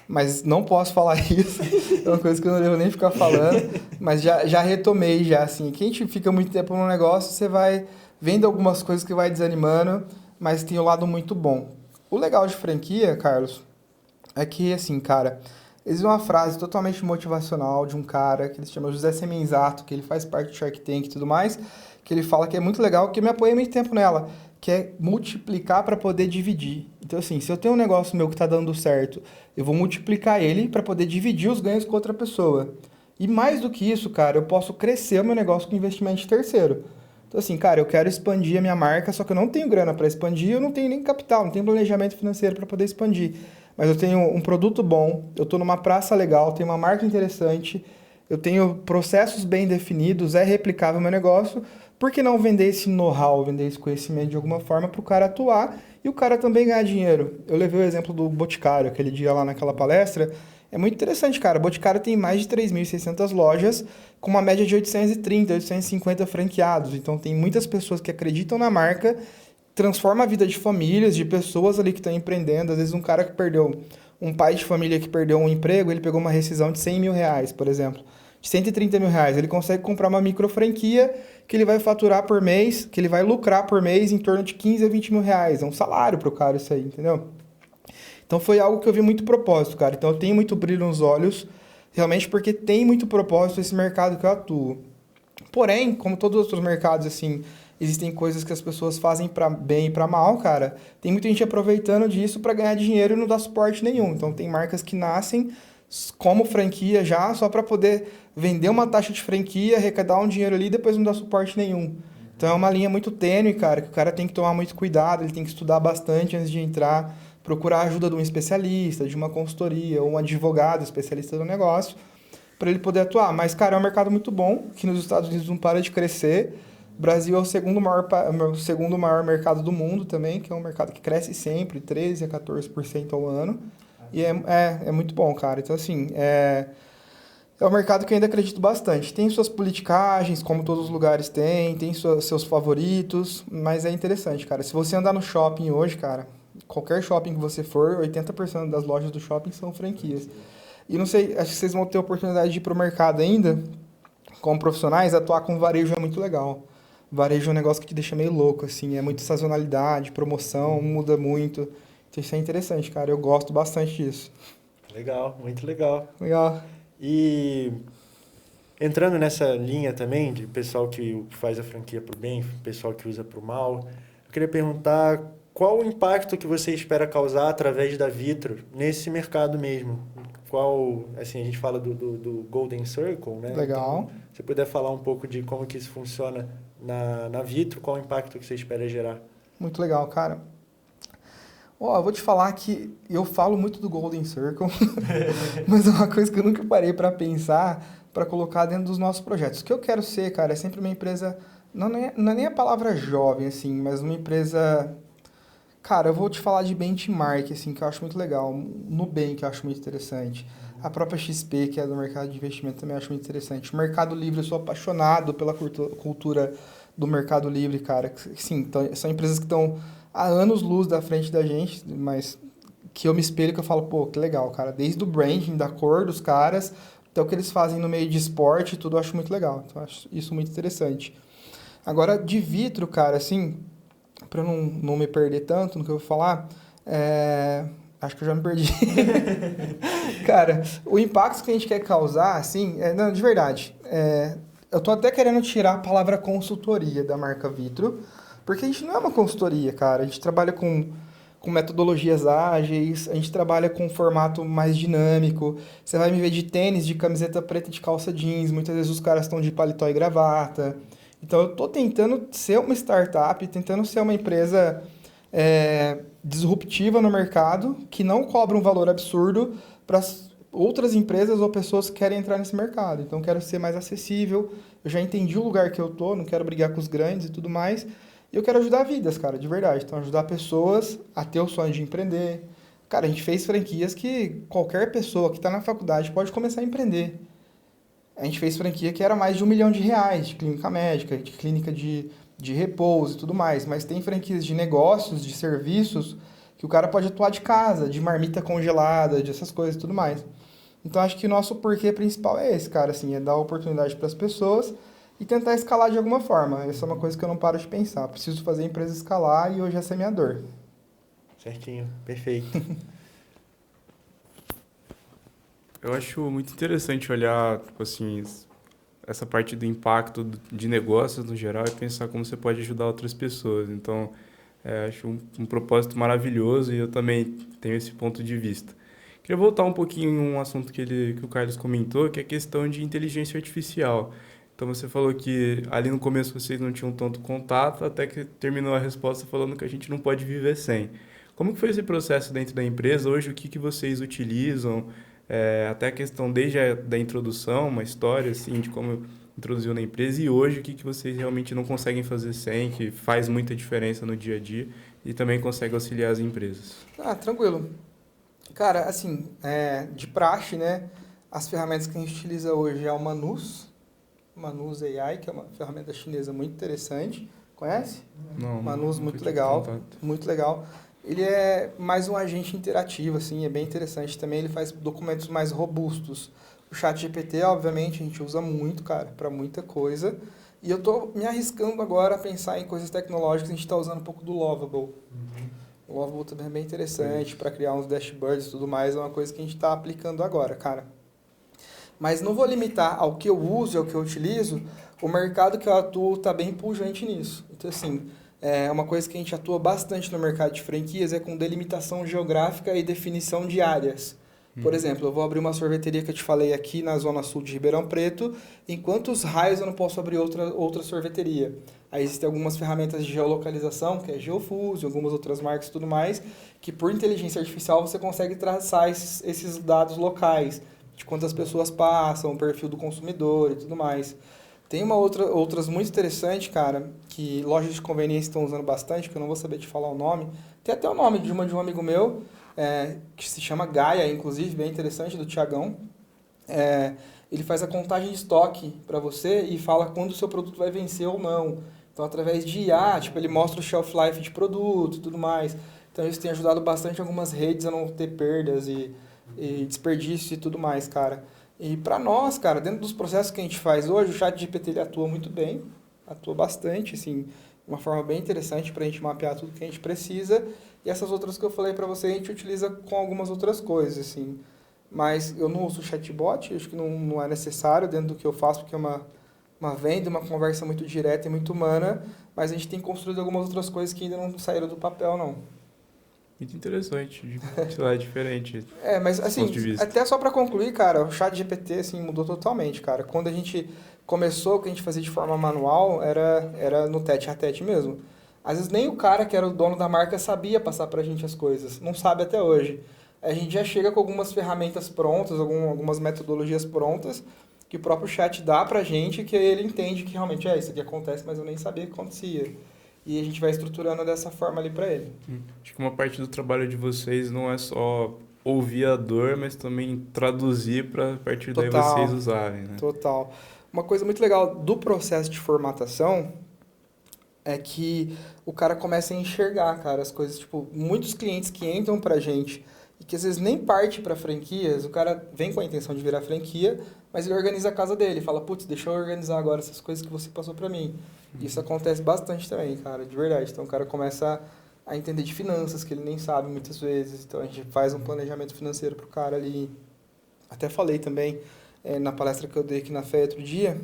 Mas não posso falar isso, é uma coisa que eu não devo nem ficar falando, mas já retomei já, assim. Que a gente fica muito tempo num negócio, você vai vendo algumas coisas que vai desanimando, mas tem um lado muito bom. O legal de franquia, Carlos, é que, assim, cara, existe uma frase totalmente motivacional de um cara que ele se chama José Semenzato, que ele faz parte do Shark Tank e tudo mais, que ele fala que é muito legal, que eu me apoiei muito tempo nela, que é multiplicar para poder dividir. Então, assim, se eu tenho um negócio meu que está dando certo, eu vou multiplicar ele para poder dividir os ganhos com outra pessoa. E mais do que isso, cara, eu posso crescer o meu negócio com investimento de terceiro. Então, assim, cara, eu quero expandir a minha marca, só que eu não tenho grana para expandir, eu não tenho nem capital, não tenho planejamento financeiro para poder expandir. Mas eu tenho um produto bom, eu estou numa praça legal, tenho uma marca interessante, eu tenho processos bem definidos, é replicável o meu negócio. Por que não vender esse know-how, vender esse conhecimento de alguma forma para o cara atuar e o cara também ganhar dinheiro? Eu levei o exemplo do Boticário, aquele dia lá naquela palestra. É muito interessante, cara. O Boticário tem mais de 3.600 lojas, com uma média de 830, 850 franqueados. Então, tem muitas pessoas que acreditam na marca, transforma a vida de famílias, de pessoas ali que estão empreendendo. Às vezes, um cara que perdeu um pai de família que perdeu um emprego, ele pegou uma rescisão de 100 mil reais, por exemplo, de 130 mil reais, ele consegue comprar uma micro franquia que ele vai faturar por mês, que ele vai lucrar por mês em torno de 15 a 20 mil reais. É um salário pro cara isso aí, entendeu? Então foi algo que eu vi muito propósito, cara. Então eu tenho muito brilho nos olhos, realmente porque tem muito propósito esse mercado que eu atuo. Porém, como todos os outros mercados, assim, existem coisas que as pessoas fazem para bem e para mal, cara. Tem muita gente aproveitando disso para ganhar dinheiro e não dar suporte nenhum. Então tem marcas que nascem como franquia já, só para poder vender uma taxa de franquia, arrecadar um dinheiro ali e depois não dar suporte nenhum. Então é uma linha muito tênue, cara, que o cara tem que tomar muito cuidado, ele tem que estudar bastante antes de entrar, procurar a ajuda de um especialista, de uma consultoria, ou um advogado especialista do negócio, para ele poder atuar. Mas, cara, é um mercado muito bom, que nos Estados Unidos não para de crescer. O Brasil é o segundo maior mercado do mundo também, que é um mercado que cresce sempre, 13% a 14% ao ano. E é muito bom, cara. Então, assim, é um mercado que eu ainda acredito bastante. Tem suas politicagens, como todos os lugares têm, tem seus favoritos, mas é interessante, cara. Se você andar no shopping hoje, cara, qualquer shopping que você for, 80% das lojas do shopping são franquias. E não sei, acho que vocês vão ter a oportunidade de ir pro mercado ainda, como profissionais, atuar com varejo é muito legal. Varejo é um negócio que te deixa meio louco, assim, é muita sazonalidade, promoção, muda muito. Então isso é interessante, cara, eu gosto bastante disso. Legal, muito legal. Legal. E entrando nessa linha também de pessoal que faz a franquia para o bem, pessoal que usa para o mal, eu queria perguntar qual o impacto que você espera causar através da Vitro nesse mercado mesmo? Qual, assim, a gente fala do Golden Circle, né? Legal. Então, se você puder falar um pouco de como que isso funciona na Vitro, qual o impacto que você espera gerar? Muito legal, cara. Ó, eu vou te falar que eu falo muito do Golden Circle, mas é uma coisa que eu nunca parei para pensar, para colocar dentro dos nossos projetos. O que eu quero ser, cara, é sempre uma empresa, não é nem a palavra jovem, assim, mas uma empresa... Cara, eu vou te falar de benchmark, assim, que eu acho muito legal. Nubank, que eu acho muito interessante. A própria XP, que é do mercado de investimento, também acho muito interessante. O Mercado Livre, eu sou apaixonado pela cultura do Mercado Livre, cara. Sim, são empresas que estão há anos-luz da frente da gente, mas que eu me espelho, que eu falo, pô, que legal, cara. Desde o branding, da cor dos caras, até o que eles fazem no meio de esporte, tudo eu acho muito legal. Então, eu acho isso muito interessante. Agora, de Vitro, cara, assim... para eu não me perder tanto no que eu vou falar, acho que eu já me perdi. Cara, o impacto que a gente quer causar, assim, não, de verdade, eu tô até querendo tirar a palavra consultoria da marca Vitro, porque a gente não é uma consultoria, cara. A gente trabalha com metodologias ágeis, a gente trabalha com um formato mais dinâmico. Você vai me ver de tênis, de camiseta preta e de calça jeans, muitas vezes os caras estão de paletó e gravata. Então, eu estou tentando ser uma startup, tentando ser uma empresa disruptiva no mercado, que não cobra um valor absurdo para outras empresas ou pessoas que querem entrar nesse mercado. Então, quero ser mais acessível. Eu já entendi o lugar que eu estou, não quero brigar com os grandes e tudo mais. E eu quero ajudar vidas, cara, de verdade. Então, ajudar pessoas a ter o sonho de empreender. Cara, a gente fez franquias que qualquer pessoa que está na faculdade pode começar a empreender. A gente fez franquia que era mais de R$1 milhão, de clínica médica, de clínica de repouso e tudo mais. Mas tem franquias de negócios, de serviços, que o cara pode atuar de casa, de marmita congelada, de essas coisas e tudo mais. Então, acho que o nosso porquê principal é esse, cara, assim, é dar oportunidade para as pessoas e tentar escalar de alguma forma. Essa é uma coisa que eu não paro de pensar. Preciso fazer a empresa escalar e hoje essa é a minha dor. Certinho, perfeito. Eu acho muito interessante olhar, tipo assim, essa parte do impacto de negócios no geral e pensar como você pode ajudar outras pessoas. Então, acho um propósito maravilhoso e eu também tenho esse ponto de vista. Queria voltar um pouquinho em um assunto que o Carlos comentou, que é a questão de inteligência artificial. Então, você falou que ali no começo vocês não tinham tanto contato, até que terminou a resposta falando que a gente não pode viver sem. Como que foi esse processo dentro da empresa? Hoje, o que vocês utilizam? Até a questão desde da introdução, uma história assim, de como introduziu na empresa e hoje o que vocês realmente não conseguem fazer sem, que faz muita diferença no dia a dia e também consegue auxiliar as empresas. Tranquilo. Cara, assim, de praxe, né, as ferramentas que a gente utiliza hoje é o Manus AI, que é uma ferramenta chinesa muito interessante. Conhece? Não. Manus, muito legal, muito legal. ele é mais um agente interativo, assim, é bem interessante também, ele faz documentos mais robustos. O ChatGPT, obviamente, a gente usa muito, cara, para muita coisa. E eu tô me arriscando agora a pensar em coisas tecnológicas, a gente está usando um pouco do Lovable. O Lovable também é bem interessante para criar uns dashboards e tudo mais, é uma coisa que a gente está aplicando agora, cara. Mas não vou limitar ao que eu uso e ao que eu utilizo, o mercado que eu atuo está bem pujante nisso. Então, assim, é uma coisa que a gente atua bastante no mercado de franquias é com delimitação geográfica e definição de áreas. Por exemplo, eu vou abrir uma sorveteria que eu te falei aqui na zona sul de Ribeirão Preto, em quantos raios eu não posso abrir outra sorveteria? Aí existem algumas ferramentas de geolocalização, que é Geofuse, algumas outras marcas e tudo mais, que por inteligência artificial você consegue traçar esses dados locais, de quantas pessoas passam, o perfil do consumidor e tudo mais. Tem outras muito interessantes, cara, que lojas de conveniência estão usando bastante, que eu não vou saber te falar o nome. Tem até o nome de um amigo meu, que se chama Gaia, inclusive, bem interessante, do Thiagão. Ele faz a contagem de estoque para você e fala quando o seu produto vai vencer ou não. Então, através de IA, tipo, ele mostra o shelf life de produto e tudo mais. Então, isso tem ajudado bastante algumas redes a não ter perdas e desperdício e tudo mais, cara. E para nós, cara, dentro dos processos que a gente faz hoje, o ChatGPT ele atua muito bem, atua bastante, assim, de uma forma bem interessante para a gente mapear tudo que a gente precisa. E essas outras que eu falei para você, a gente utiliza com algumas outras coisas, assim. Mas eu não uso chatbot, acho que não é necessário dentro do que eu faço, porque é uma venda, uma conversa muito direta e muito humana, mas a gente tem construído algumas outras coisas que ainda não saíram do papel, não. Muito interessante, sei lá, é diferente. Mas Ponto assim, de vista. até só para concluir, cara, o ChatGPT assim, mudou totalmente, cara. Quando a gente começou, o que a gente fazia de forma manual era no tete a tete mesmo. Às vezes nem o cara que era o dono da marca sabia passar pra gente as coisas, não sabe até hoje. A gente já chega com algumas ferramentas prontas, algumas metodologias prontas, que o próprio chat dá pra gente, que ele entende que realmente isso aqui acontece, mas eu nem sabia que acontecia. E a gente vai estruturando dessa forma ali para ele. Acho que uma parte do trabalho de vocês não é só ouvir a dor, mas também traduzir para a partir daí vocês usarem, né? Total. Uma coisa muito legal do processo de formatação é que o cara começa a enxergar, cara, as coisas, tipo, muitos clientes que entram pra gente e que às vezes nem parte para franquias, o cara vem com a intenção de virar franquia, mas ele organiza a casa dele, fala, putz, deixa eu organizar agora essas coisas que você passou para mim. Isso acontece bastante também, cara, de verdade. Então o cara começa a entender de finanças, que ele nem sabe muitas vezes. Então a gente faz um planejamento financeiro pro cara ali. Até falei também na palestra que eu dei aqui na FEA outro dia,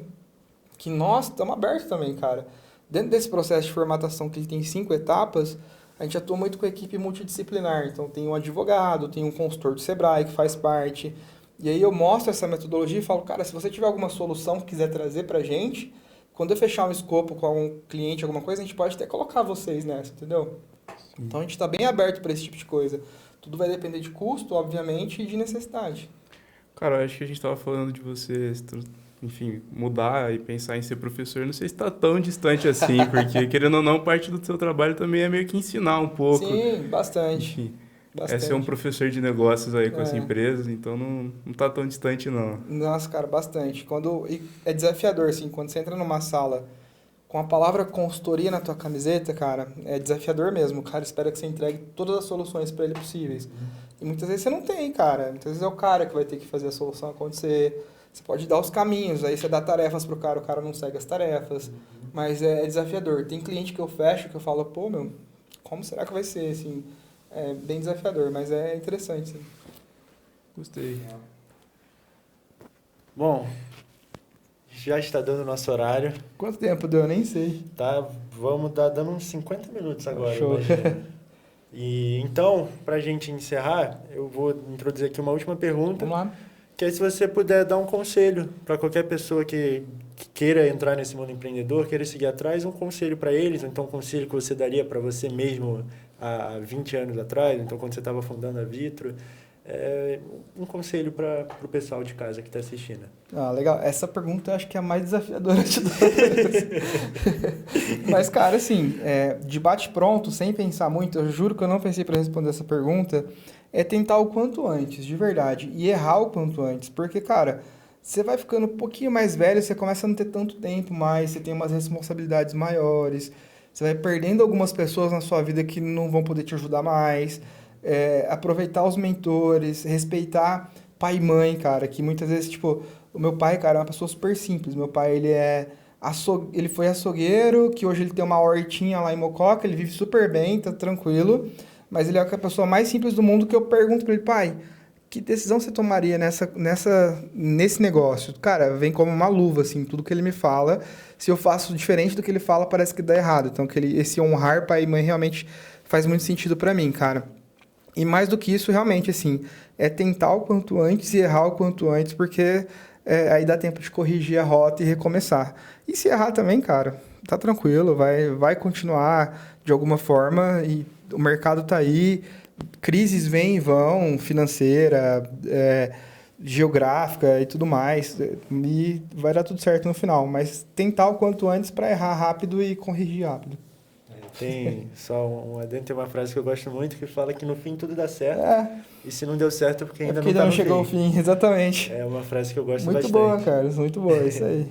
que nós estamos abertos também, cara. Dentro desse processo de formatação que ele tem 5 etapas, a gente atua muito com a equipe multidisciplinar. Então tem um advogado, tem um consultor do Sebrae que faz parte. E aí eu mostro essa metodologia e falo, cara, se você tiver alguma solução que quiser trazer pra gente, quando eu fechar um escopo com um cliente, alguma coisa, a gente pode até colocar vocês nessa, entendeu? Sim. Então a gente está bem aberto para esse tipo de coisa. Tudo vai depender de custo, obviamente, e de necessidade. Cara, eu acho que a gente estava falando de você, enfim, mudar e pensar em ser professor. Não sei se está tão distante assim, porque, querendo ou não, parte do seu trabalho também é meio que ensinar um pouco. Sim, bastante. Enfim. Bastante. É ser um professor de negócios aí com as empresas, então não tá tão distante, não. Nossa, cara, bastante. E é desafiador, assim, quando você entra numa sala com a palavra consultoria na tua camiseta, cara, é desafiador mesmo. O cara espera que você entregue todas as soluções para ele possíveis. E muitas vezes você não tem, cara. Muitas vezes é o cara que vai ter que fazer a solução acontecer. Você pode dar os caminhos, aí você dá tarefas pro cara, o cara não segue as tarefas. Mas é desafiador. Tem cliente que eu fecho que eu falo, pô, meu, como será que vai ser, assim... É bem desafiador, mas é interessante, sim. Gostei. Bom, já está dando o nosso horário. Quanto tempo deu? Eu nem sei. Tá, vamos dar dando uns 50 minutos agora. Show. E então, para a gente encerrar, eu vou introduzir aqui uma última pergunta. Vamos lá. Que é se você puder dar um conselho para qualquer pessoa que queira entrar nesse mundo empreendedor, queira seguir atrás, um conselho para eles, ou então um conselho que você daria para você mesmo há 20 anos atrás, então quando você estava fundando a Vitro, um conselho para o pessoal de casa que está assistindo. Ah, legal. Essa pergunta eu acho que é a mais desafiadora de todas. Mas, cara, assim, de bate-pronto, sem pensar muito, eu juro que eu não pensei para responder essa pergunta, é tentar o quanto antes, de verdade, e errar o quanto antes, porque, cara, você vai ficando um pouquinho mais velho, você começa a não ter tanto tempo mais, você tem umas responsabilidades maiores, Você vai perdendo algumas pessoas na sua vida que não vão poder te ajudar mais. Aproveitar os mentores, respeitar pai e mãe, cara, que muitas vezes, tipo, o meu pai, cara, é uma pessoa super simples. Meu pai, ele foi açougueiro, que hoje ele tem uma hortinha lá em Mococa, ele vive super bem, tá tranquilo, mas ele é a pessoa mais simples do mundo que eu pergunto pra ele, pai, que decisão você tomaria nesse negócio? Cara, vem como uma luva, assim, tudo que ele me fala. Se eu faço diferente do que ele fala, parece que dá errado. Então, esse honrar pai e mãe realmente faz muito sentido pra mim, cara. E mais do que isso, realmente, assim, é tentar o quanto antes e errar o quanto antes, porque aí dá tempo de corrigir a rota e recomeçar. E se errar também, cara, tá tranquilo, vai continuar de alguma forma e o mercado tá aí, crises vêm e vão, financeira, geográfica e tudo mais, e vai dar tudo certo no final, mas tentar o quanto antes para errar rápido e corrigir rápido. Tem só um adendo, tem uma frase que eu gosto muito que fala que no fim tudo dá certo. E se não deu certo é porque ainda não chegou ao fim, exatamente. É uma frase que eu gosto muito bastante. Muito boa, Carlos, muito boa, isso aí.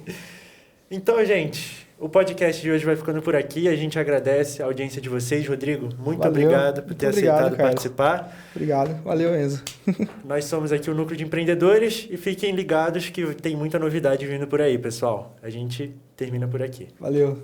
Então, gente, o podcast de hoje vai ficando por aqui. A gente agradece a audiência de vocês. Rodrigo, muito obrigado por ter aceitado participar. Obrigado, valeu mesmo. Nós somos aqui o Núcleo de Empreendedores e fiquem ligados que tem muita novidade vindo por aí, pessoal. A gente termina por aqui. Valeu.